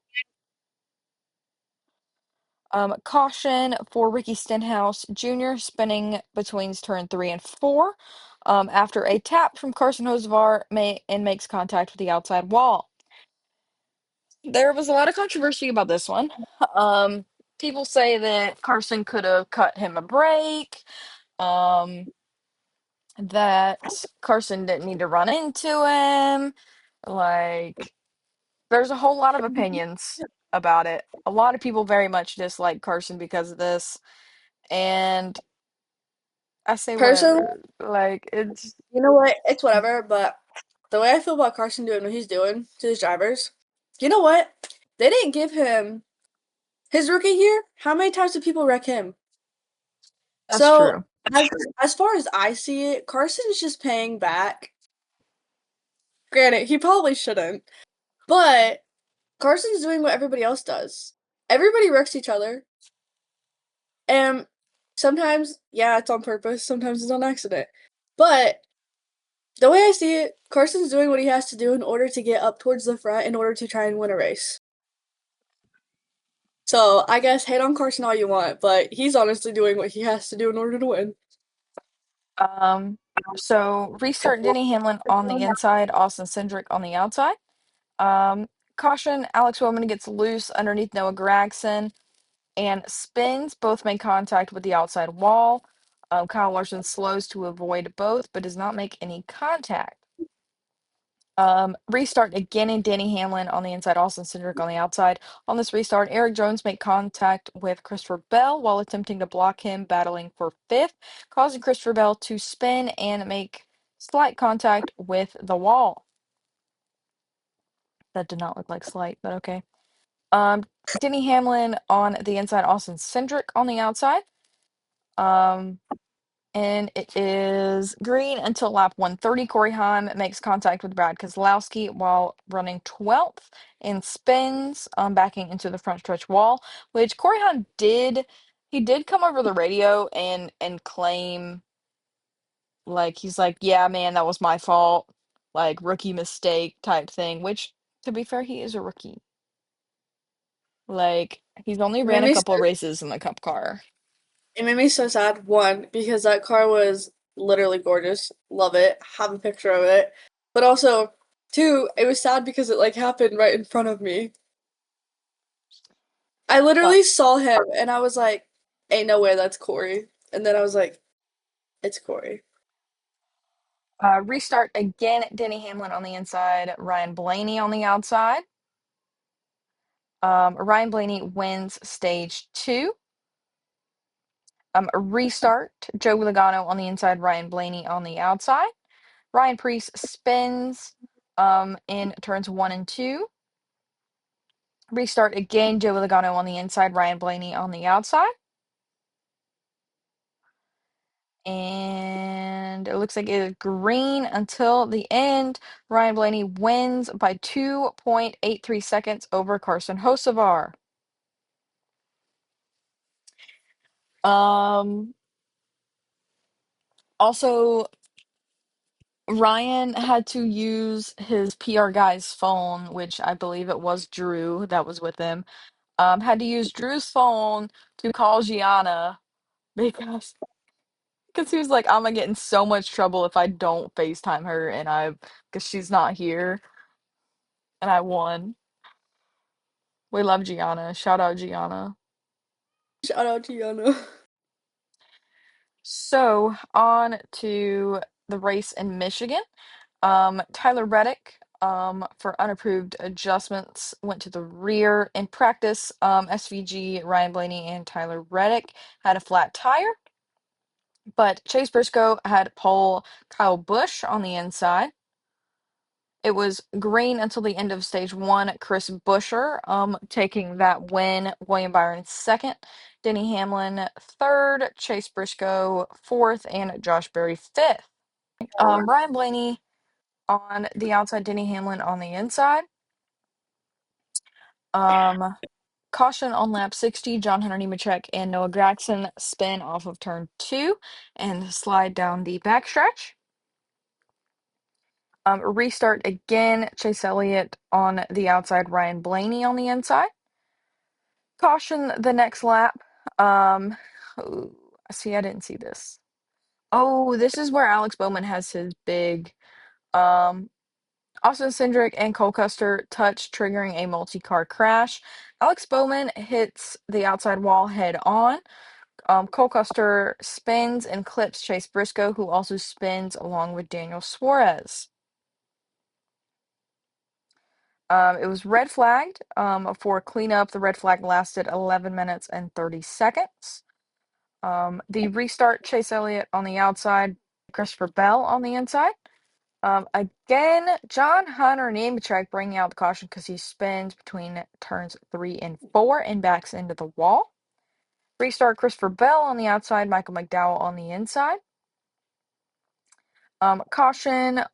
Caution for Ricky Stenhouse Jr. spinning between turn 3 and 4 after a tap from Carson Hocevar makes contact with the outside wall. There was a lot of controversy about this one. Um, People say that Carson could have cut him a break, that Carson didn't need to run into him. Like, there's a whole lot of opinions about it. A lot of people very much dislike Carson because of this. And I say Personally, whatever. Like, it's you know what? It's whatever, but the way I feel about Carson doing what he's doing to his drivers, you know what? They didn't give him his rookie year. How many times did people wreck him? that's So, true. as, as far as I see it, Carson's just paying back. Granted, he probably shouldn't, but Carson's doing what everybody else does. Everybody wrecks each other, and sometimes, yeah, it's on purpose, sometimes it's on accident. But the way I see it, Carson's doing what he has to do in order to get up towards the front in order to try and win a race. So I guess hate on Carson all you want, but he's honestly doing what he has to do in order to win. Um, so restart Denny Hamlin on the inside, Austin Cindric on the outside. Caution, Alex Bowman gets loose underneath Noah Gragson and spins. Both make contact with the outside wall. Kyle Larson slows to avoid both, but does not make any contact. Restart again in Denny Hamlin on the inside, Austin Cindric on the outside. On this restart, Eric Jones make contact with Christopher Bell while attempting to block him, battling for fifth, causing Christopher Bell to spin and make slight contact with the wall. That did not look like slight, but okay. Um, Denny Hamlin on the inside, Austin Cindric on the outside. Um, and it is green until lap 130. Corey Heim makes contact with Brad Keselowski while running 12th and spins, backing into the front stretch wall, which Corey Heim did. He did come over the radio and claim, like, he's like, yeah, man, that was my fault, like, rookie mistake type thing, which, to be fair, he is a rookie. Like, he's only It made ran a me couple of races in the Cup car. it made me so sad. One, because that car was literally gorgeous. Love it. Have a picture of it. But also, two, it was sad because it like happened right in front of me. I Uh, literally saw him and I was like, ain't no way that's Corey. And then I was like, it's Corey. Restart again, Denny Hamlin on the inside, Ryan Blaney on the outside. Ryan Blaney wins stage two. A restart, Joe Logano on the inside, Ryan Blaney on the outside. Ryan Preece spins in turns one and two. Restart again, Joe Logano on the inside, Ryan Blaney on the outside. And it looks like it is green until the end. Ryan Blaney wins by 2.83 seconds over Carson Hocevar. Um, Also, Ryan had to use his PR guy's phone, which I believe it was Drew that was with him. Had to use Drew's phone to call Gianna because he was like, I'm gonna get in so much trouble if I don't FaceTime her because she's not here, and I won. We love Gianna. Shout out Gianna. Shout out to Yana. So on to the race in Michigan. Tyler Reddick, for unapproved adjustments, went to the rear. In practice, SVG, Ryan Blaney, and Tyler Reddick had a flat tire, but Chase Briscoe had pole Kyle Busch on the inside. It was green until the end of stage one. Chris Buescher, taking that win. William Byron second. Denny Hamlin third. Chase Briscoe fourth. And Josh Berry fifth. Ryan Blaney on the outside. Denny Hamlin on the inside. Caution on lap 60. John Hunter Nemechek and Noah Gragson spin off of turn two and slide down the backstretch. Restart again. Chase Elliott on the outside, Ryan Blaney on the inside. Caution the next lap. Oh, see, I didn't see this. Oh, this is where Alex Bowman has his big Austin Cindric and Cole Custer touch, triggering a multi-car crash. Alex Bowman hits the outside wall head on. Cole Custer spins and clips Chase Briscoe, who also spins along with Daniel Suarez. It was red flagged for cleanup. The red flag lasted 11 minutes and 30 seconds. The restart, Chase Elliott on the outside, Christopher Bell on the inside. Again, John Hunter Nemechek bringing out the caution because he spins between turns 3 and 4 and backs into the wall. Restart, Christopher Bell on the outside, Michael McDowell on the inside. Caution,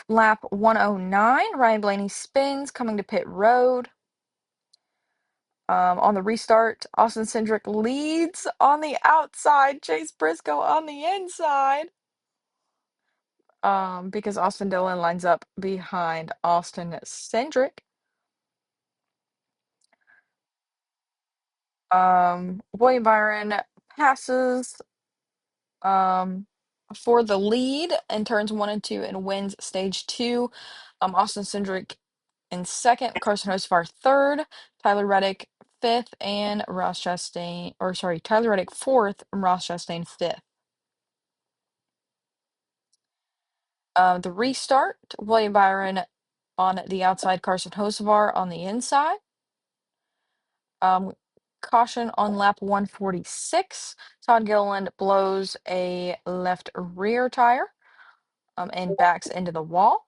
lap 109, Ryan Blaney spins coming to pit road. On the restart, Austin Cindric leads on the outside, Chase Briscoe on the inside. Because Austin Dillon lines up behind Austin Cindric. William Byron passes for the lead in turns one and two and wins stage two. Austin Cindric in second, Carson Hocevar third, Tyler Reddick fifth, and Tyler Reddick fourth, and Ross Chastain fifth. The restart, William Byron on the outside, Carson Hocevar on the inside. Caution on lap 146. Todd Gilliland blows a left rear tire and backs into the wall.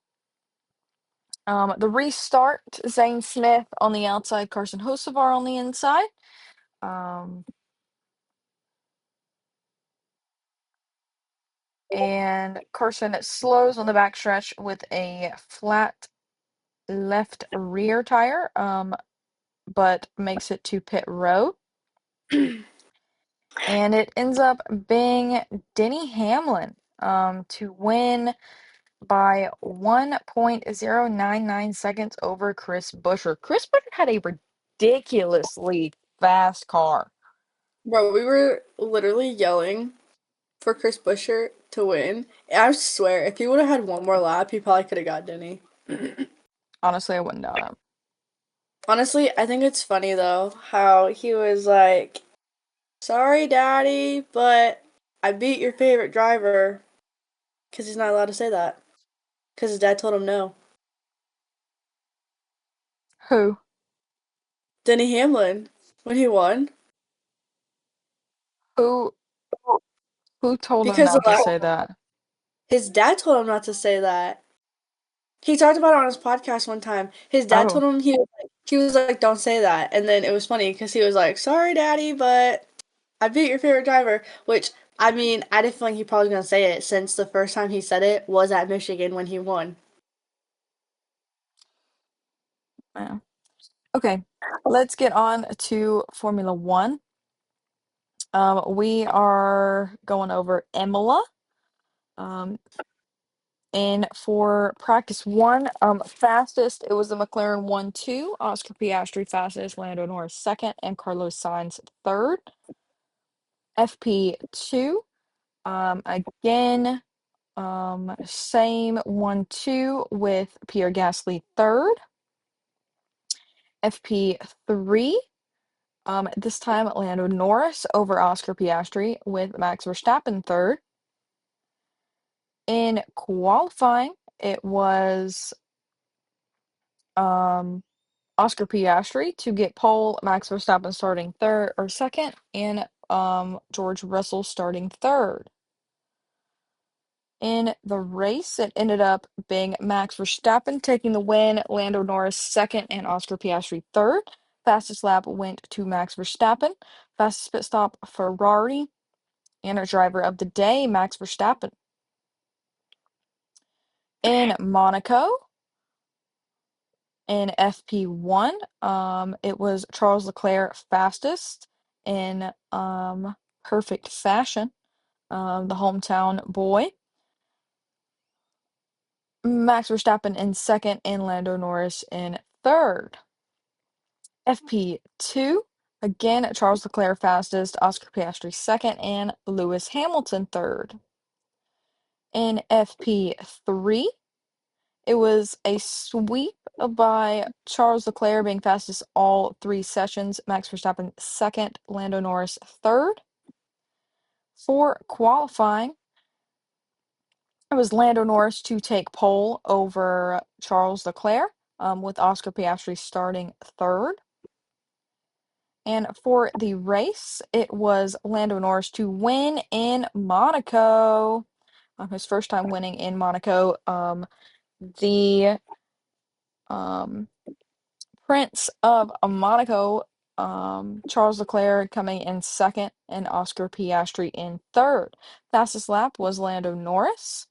The restart, Zane Smith on the outside, Carson Hocevar on the inside. And Carson slows on the backstretch with a flat left rear tire, but makes it to pit road. And it ends up being Denny Hamlin to win by 1.099 seconds over Chris Buescher. Chris Buescher had a ridiculously fast car. Bro, we were literally yelling for Chris Buescher to win. I swear, if he would have had one more lap, he probably could have got Denny. Honestly, I wouldn't doubt him. Honestly, I think it's funny though how he was like, "Sorry, Daddy, but I beat your favorite driver," because he's not allowed to say that because his dad told him no. Who? Denny Hamlin when he won Who who told him because not to say that? his dad told him not to say that. He talked about it on his podcast one time. His dad Oh, told him he was like, don't say that. And then it was funny because he was like, sorry, daddy, but I beat your favorite driver. Which, I mean, I didn't feel like he probably was gonna say it since the first time he said it was at Michigan when he won. yeah. Okay, let's get on to Formula One. We are going over Imola. Um, and for practice one, fastest, it was the McLaren 1-2, Oscar Piastri fastest, Lando Norris second, and Carlos Sainz third. FP2, again, same 1-2 with Pierre Gasly third. FP3, this time Lando Norris over Oscar Piastri with Max Verstappen third. In qualifying, it was um, Oscar Piastri to get pole, Max Verstappen starting third or second, and George Russell starting third. In the race, it ended up being Max Verstappen taking the win, Lando Norris second, and Oscar Piastri third. Fastest lap went to Max Verstappen. Fastest pit stop, Ferrari. And our driver of the day, Max Verstappen. In Monaco, in FP1, it was Charles Leclerc fastest in perfect fashion, the hometown boy. Max Verstappen in second, and Lando Norris in third. FP2, again, Charles Leclerc fastest, Oscar Piastri second, and Lewis Hamilton third. In FP3, it was a sweep by Charles Leclerc being fastest all three sessions, Max Verstappen second, Lando Norris third. For qualifying, it was Lando Norris to take pole over Charles Leclerc, with Oscar Piastri starting third. And for the race, it was Lando Norris to win in Monaco. His first time winning in Monaco. The um, Prince of Monaco, Charles Leclerc coming in second, and Oscar Piastri in third. Fastest lap was Lando Norris.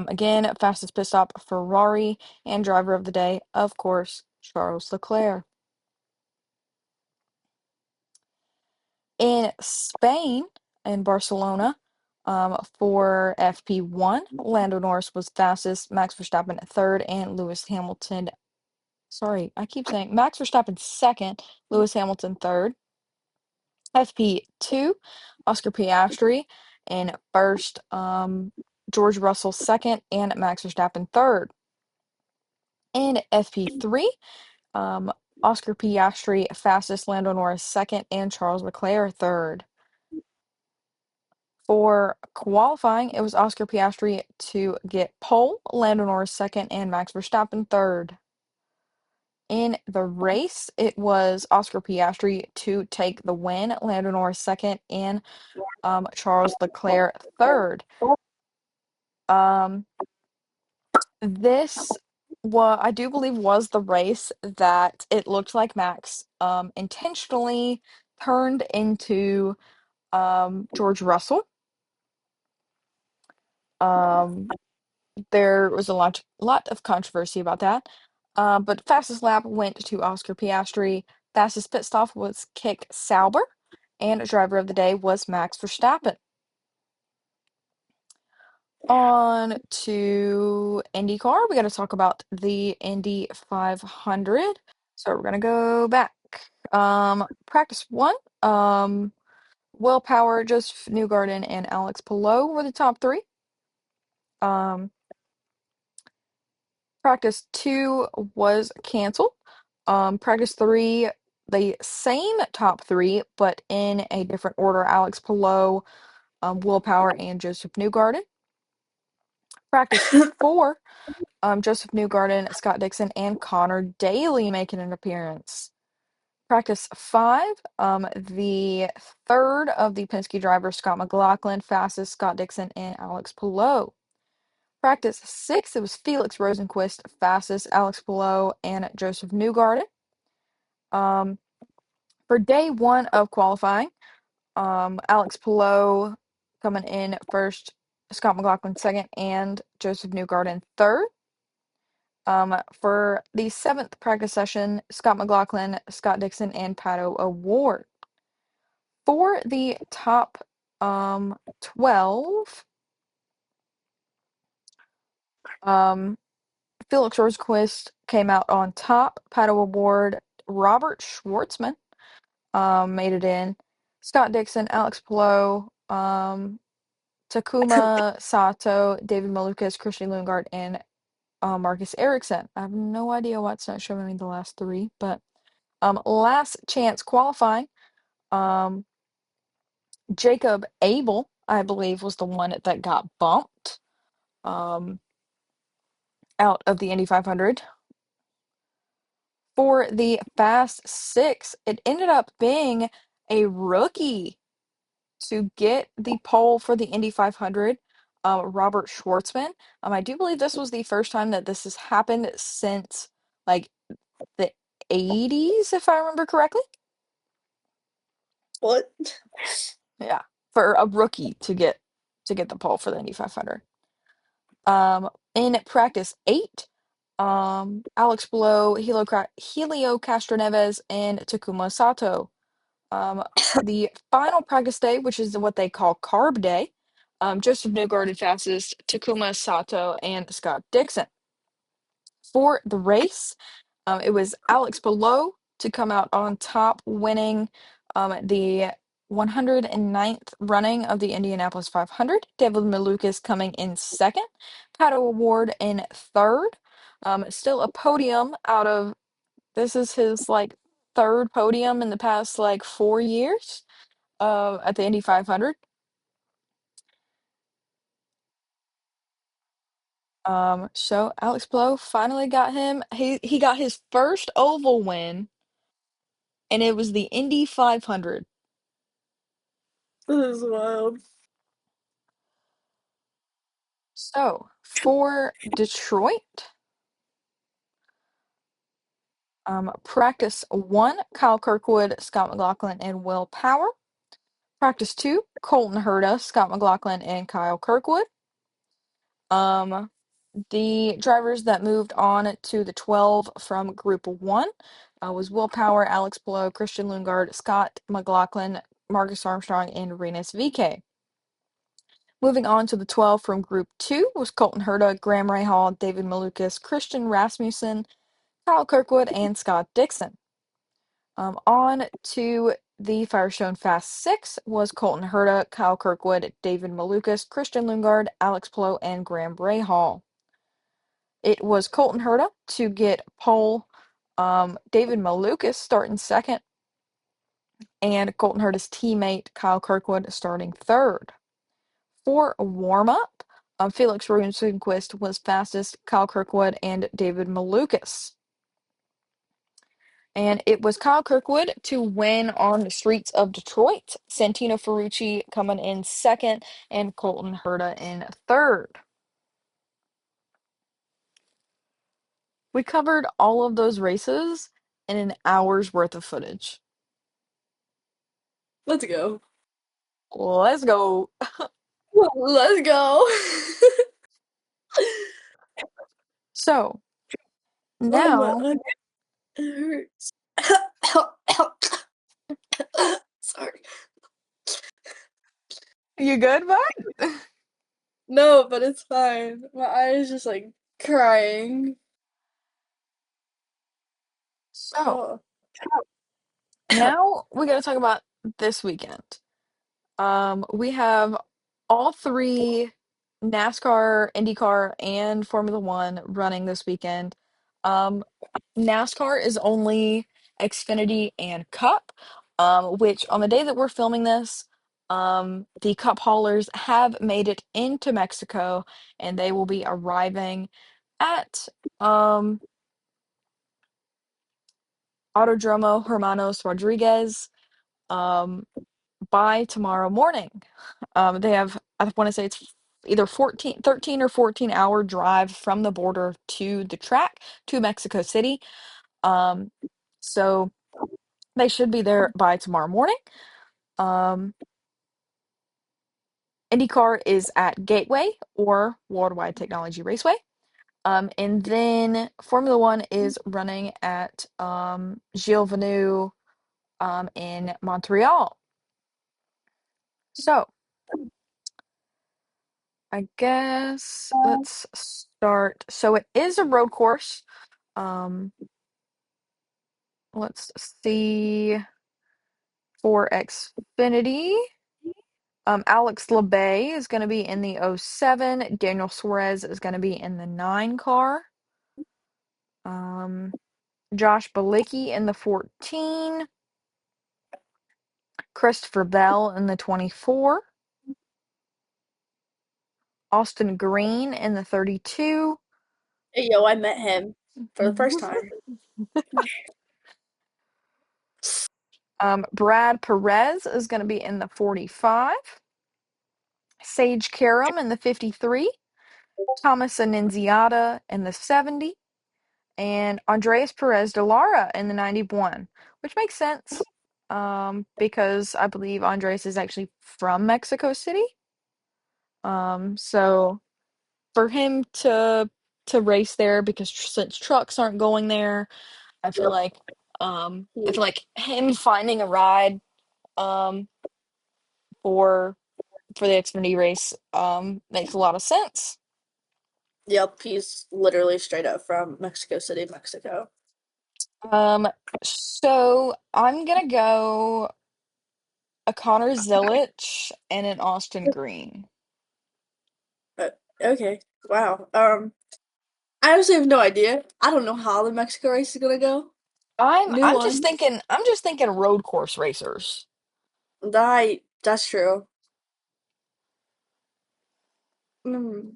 Again, fastest pit stop, Ferrari, and driver of the day, of course, Charles Leclerc. In Spain, in Barcelona, for FP1, Lando Norris was fastest, Max Verstappen third, and Lewis Hamilton. Sorry, I keep saying Max Verstappen second, Lewis Hamilton third. FP2, Oscar Piastri in first, George Russell second, and Max Verstappen third. In FP3, um, Oscar Piastri fastest, Lando Norris second, and Charles Leclerc third. For qualifying, it was Oscar Piastri to get pole, Lando Norris second, and Max Verstappen third. In the race, it was Oscar Piastri to take the win, Lando Norris second, and Charles Leclerc third. Um, this I do believe was the race that it looked like Max intentionally turned into George Russell. Um, there was a lot of controversy about that. But fastest lap went to Oscar Piastri. Fastest pit stop was Kick Sauber, and driver of the day was Max Verstappen. On to IndyCar, we got to talk about the Indy 500. So we're gonna go back. Practice one. Will Power, Joseph Newgarden, and Alex Palou were the top three. Um, Practice two was canceled. Practice three, the same top three, but in a different order. Alex Palou, Will Power, and Joseph Newgarden. Practice four, Joseph Newgarden, Scott Dixon, and Connor Daly making an appearance. Practice 5, the third of the Penske drivers, Scott McLaughlin, fastest, Scott Dixon, and Alex Palou. Practice 6, it was Felix Rosenquist, fastest, Alex Palou, and Joseph Newgarden. For day 1 of qualifying, Alex Palou coming in first, Scott McLaughlin second, and Joseph Newgarden third. For the 7th practice session, Scott McLaughlin, Scott Dixon, and Pato O'Ward. For the top 12, Felix Rosenquist came out on top. Pato O'Ward, Robert Schwartzman made it in. Scott Dixon, Alex Palou, Takuma Sato, David Malukas, Christian Lundgaard, and Marcus Ericsson. I have no idea why it's not showing me the last 3, but last chance qualifying. Jacob Abel, I believe, was the one that got bumped um, out of the Indy 500. For the Fast Six, it ended up being a rookie to get the pole for the Indy 500, Robert Schwartzman. I do believe this was the first time that this has happened since like the 80s, if I remember correctly. What? Yeah, for a rookie to get the pole for the Indy 500. In practice 8, Alex Blow, Helio Castroneves, and Takuma Sato. The final practice day, which is what they call Carb Day, Joseph Newgarden fastest, Takuma Sato, and Scott Dixon. For the race, it was Alex Below to come out on top, winning the 109th running of the Indianapolis 500. David Malukas coming in second. Pato Award in third. Still a podium out of, this is his like third podium in the past like 4 years at the Indy 500. So Alex Blow finally got him. He got his first oval win, and it was the Indy 500. This is wild. So for Detroit, practice 1, Kyle Kirkwood, Scott McLaughlin, and Will Power. Practice 2, Colton Herta, Scott McLaughlin, and Kyle Kirkwood. Um, the drivers that moved on to the 12 from Group 1 was Will Power, Alex Blow, Christian Lundgaard, Scott McLaughlin, Marcus Armstrong, and Rinus VeeKay. Moving on to the 12 from Group 2 was Colton Herta, Graham Rahal, David Malukas, Christian Rasmussen, Kyle Kirkwood, and Scott Dixon. On to the Firestone Fast 6 was Colton Herta, Kyle Kirkwood, David Malukas, Christian Lundgaard, Alex Palou, and Graham Rahal. It was Colton Herta to get pole, David Malukas starting second, and Colton Herta's teammate Kyle Kirkwood starting third. For a warm-up, Felix Rosenquist was fastest, Kyle Kirkwood, and David Malukas. And it was Kyle Kirkwood to win on the streets of Detroit, Santino Ferrucci coming in second, and Colton Herta in third. We covered all of those races in an hour's worth of footage. Let's go. Let's go. Let's go. So Oh, now, my it hurts. Sorry. you good, bud? No, but it's fine. My eye is just like crying. So Oh. now we got to talk about this weekend. We have all 3 NASCAR, IndyCar, and Formula One running this weekend. Um, NASCAR is only Xfinity and Cup, which on the day that we're filming this, the Cup haulers have made it into Mexico, and they will be arriving at um, Autodromo Hermanos Rodriguez um, by tomorrow morning. They have, I want to say it's either 13 or 14-hour drive from the border to the track to Mexico City. Um, so they should be there by tomorrow morning. Um, IndyCar is at Gateway or Worldwide Technology Raceway. And then Formula One is running at Gilles Villeneuve in Montreal. So I guess let's start. So it is a road course. Um, let's see for Xfinity. Alex Labay is going to be in the '07. Daniel Suarez is going to be in the 9 car. Um, Josh Bilicki in the 14. Christopher Bell in the 24. Austin Green in the 32. Hey, yo, I met him for the first time. Brad Perez is going to be in the 45. Sage Karam in the 53. Thomas Annunziata in the 70. And Andreas Perez de Lara in the 91, which makes sense because I believe Andres is actually from Mexico City. So for him to race there because since trucks aren't going there, I feel Yep. like I feel like him finding a ride um for for the Xfinity race makes a lot of sense. Yep, he's literally straight up from Mexico City, Mexico. Um so I'm gonna go a Connor Zilich and an Austin Green. Uh, okay. Wow. I honestly have no idea. I don't know how the Mexico race is gonna go. New one. I'm just thinking road course racers. That's true. Mm,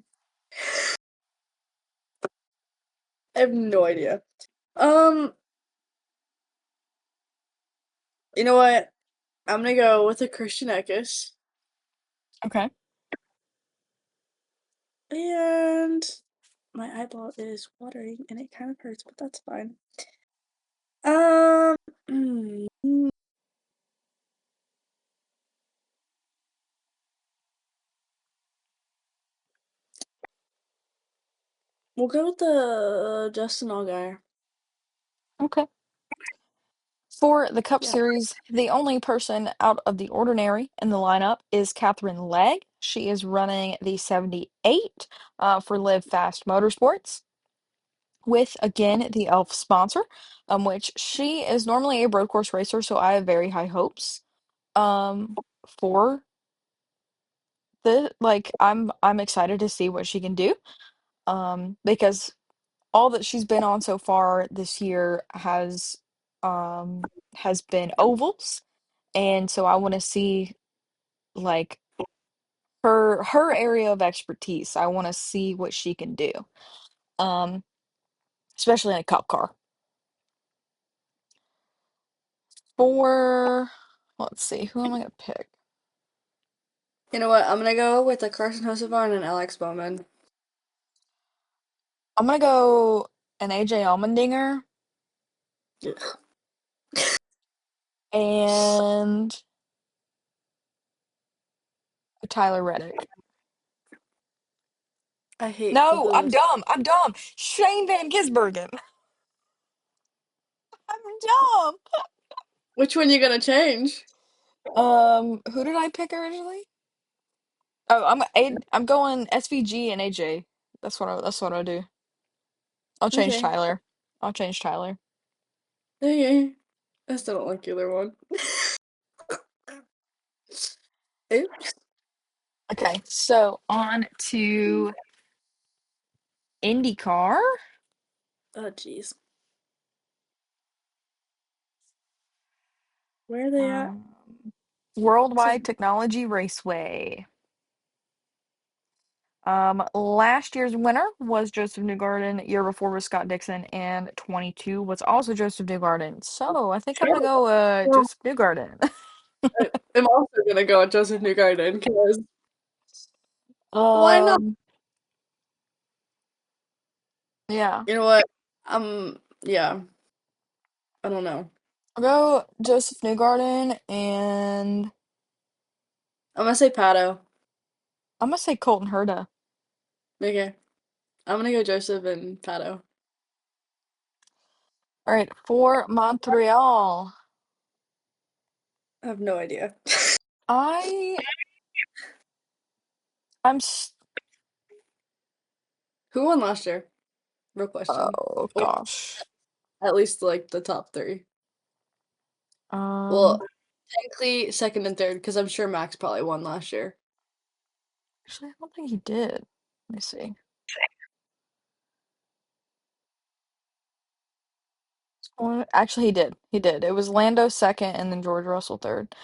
I have no idea. Um, you know what? I'm gonna go with a Christian Eckes. Okay. And my eyeball is watering and it kind of hurts, but that's fine. Um, mm, we'll go with the Justin Allgaier. Okay. For the Cup Yeah. Series, the only person out of the ordinary in the lineup is Catherine Legg. She is running the 78 for Live Fast Motorsports with, again, the Elf sponsor, which she is normally a road course racer, so I have very high hopes for I'm excited to see what she can do because all that she's been on so far this year has been ovals, and so I want to see like her area of expertise. I want to see what she can do, um, especially in a cup car. For let's see, who am I gonna pick? You know what? I'm gonna go with a Carson Hocevar and Alex Bowman. I'm gonna go an AJ Allmendinger Ugh. and a Tyler Reddick. I hate No, I'm Cahoos. dumb. I'm dumb. Shane Van Gisbergen. I'm dumb. Which one you gonna change? Who did I pick originally? Oh, I'm going SVG and AJ. That's what I'll do. I'll change Okay. Tyler. I'll change Tyler. Okay. I still don't like either one. Oops. Okay, so on to IndyCar. Oh, jeez. Where are they at? Um, It's like, Worldwide Technology Raceway. Last year's winner was Joseph Newgarden. Year before was Scott Dixon, and 22 was also Joseph Newgarden. So I think I'm gonna go Well, Joseph Newgarden. I'm also gonna go with Joseph Newgarden because why not? Um, yeah. You know what? Yeah, I don't know. I'll go Joseph Newgarden, and I'm gonna say Pato. I'm gonna say Colton Herta. Okay, I'm gonna go Joseph and Pato. All right, for Montreal, I have no idea. I I'm s- Who won last year? Real question. oh Or gosh. at least like the top three. Well, Um, technically second and third because I'm sure Max probably won last year. actually, I don't think he did. Let me see. Actually, he did. He did. It was Lando second, and then George Russell third.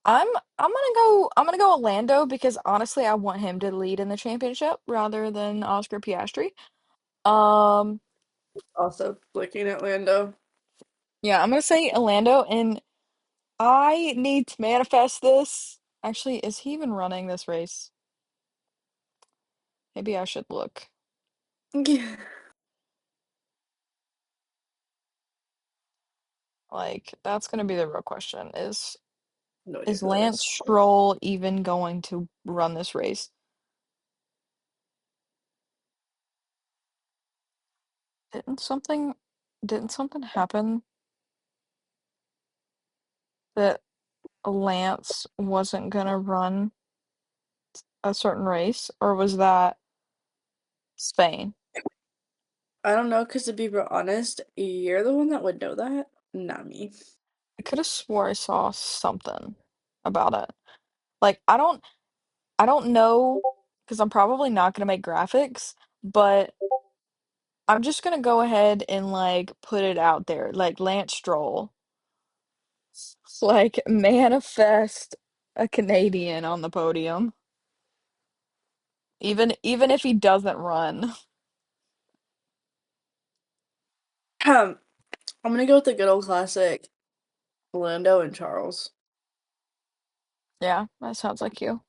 I'm gonna go Lando because honestly, I want him to lead in the championship rather than Oscar Piastri. Um, Also looking at Lando. yeah, I'm gonna say Orlando, and I need to manifest this. Actually, is he even running this race? Maybe I should look. Yeah. Like, that's gonna be the real question. No idea Is who that Lance is. Stroll even going to run this race? Didn't something didn't something happen that Lance wasn't gonna run a certain race, or was that Spain? I don't know, because to be real honest, you're the one that would know that, not me. I could have swore I saw something about it. Like, I don't know because I'm probably not gonna make graphics, but I'm just gonna go ahead and like put it out there. Like Lance Stroll. Like manifest a Canadian on the podium. Even if he doesn't run. I'm gonna go with the good old classic, Lando and Charles. Yeah, that sounds like you.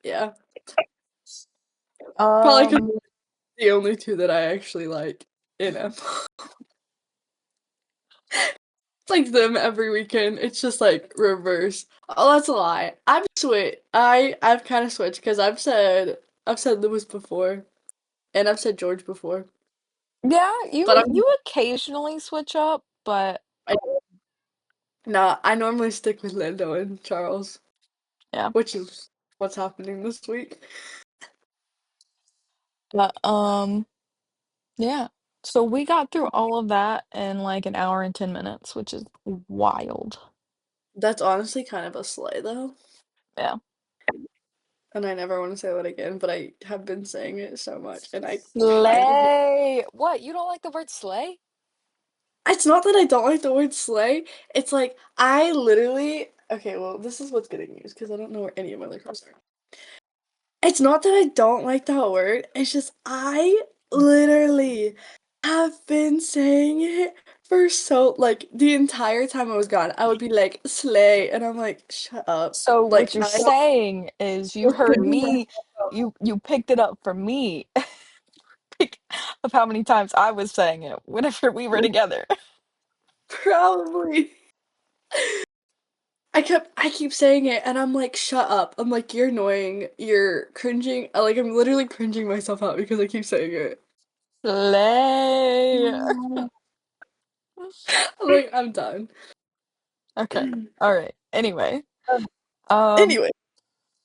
Yeah, probably because Um, the only two that I actually like in them. It's like them every weekend. It's just like reverse. Oh, that's a lie. I've switched. I've kind of switched because I've said Lewis before, and I've said George before. yeah, But you occasionally switch up, but I nah, I normally stick with Lando and Charles, yeah. which is what's happening this week. But yeah. So we got through all of that in like an hour and 10 minutes, which is wild. That's honestly kind of a slay though, Yeah. and I never want to say that again, but I have been saying it so much, and I kind of. Slay. What? You don't like the word slay? It's not that I don't like the word slay. It's like I literally. Okay, well, this is what's getting used because I don't know where any of my other cars are. It's not that I don't like that word. It's just I literally have been saying it for so like the entire time I was gone. I would be like slay, and I'm like, shut up. So what Like you're I saying is you heard me, you picked it up from me of how many times I was saying it whenever we were together. probably. I keep saying it and I'm like, shut up. I'm like, you're annoying. You're cringing. Like, I'm literally cringing myself out because I keep saying it. Slay. I'm like, I'm done. Okay. All right. Anyway, Um, um, anyway,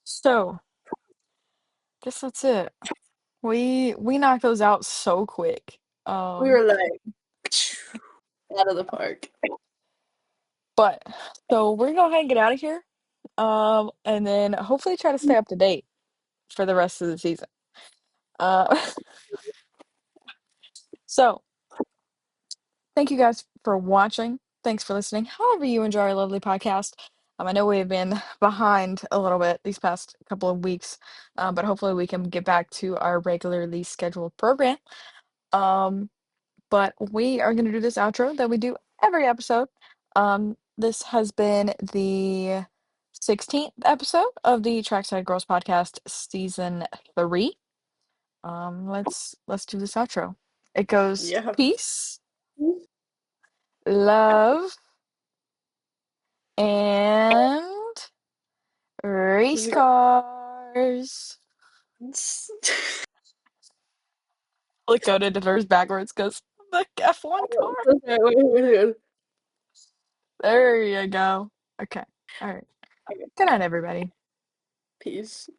so guess that's it. We knocked those out so quick. we Um, were like, out of the park. but so we're gonna go ahead and get out of here. And then hopefully try to stay up to date for the rest of the season. Uh, so thank you guys for watching. Thanks for listening. However you enjoy our lovely podcast. I know we've been behind a little bit these past couple of weeks, but hopefully we can get back to our regularly scheduled program. Um, but we are going to do this outro that we do every episode. This has been the 16th episode of the Trackside Girls podcast, season 3. Let's do this outro. It goes Yeah. peace, love, and race cars. Look out into first backwards because the F1 car. Okay, wait. There you go. Okay. All right. Okay, Good night, everybody. peace.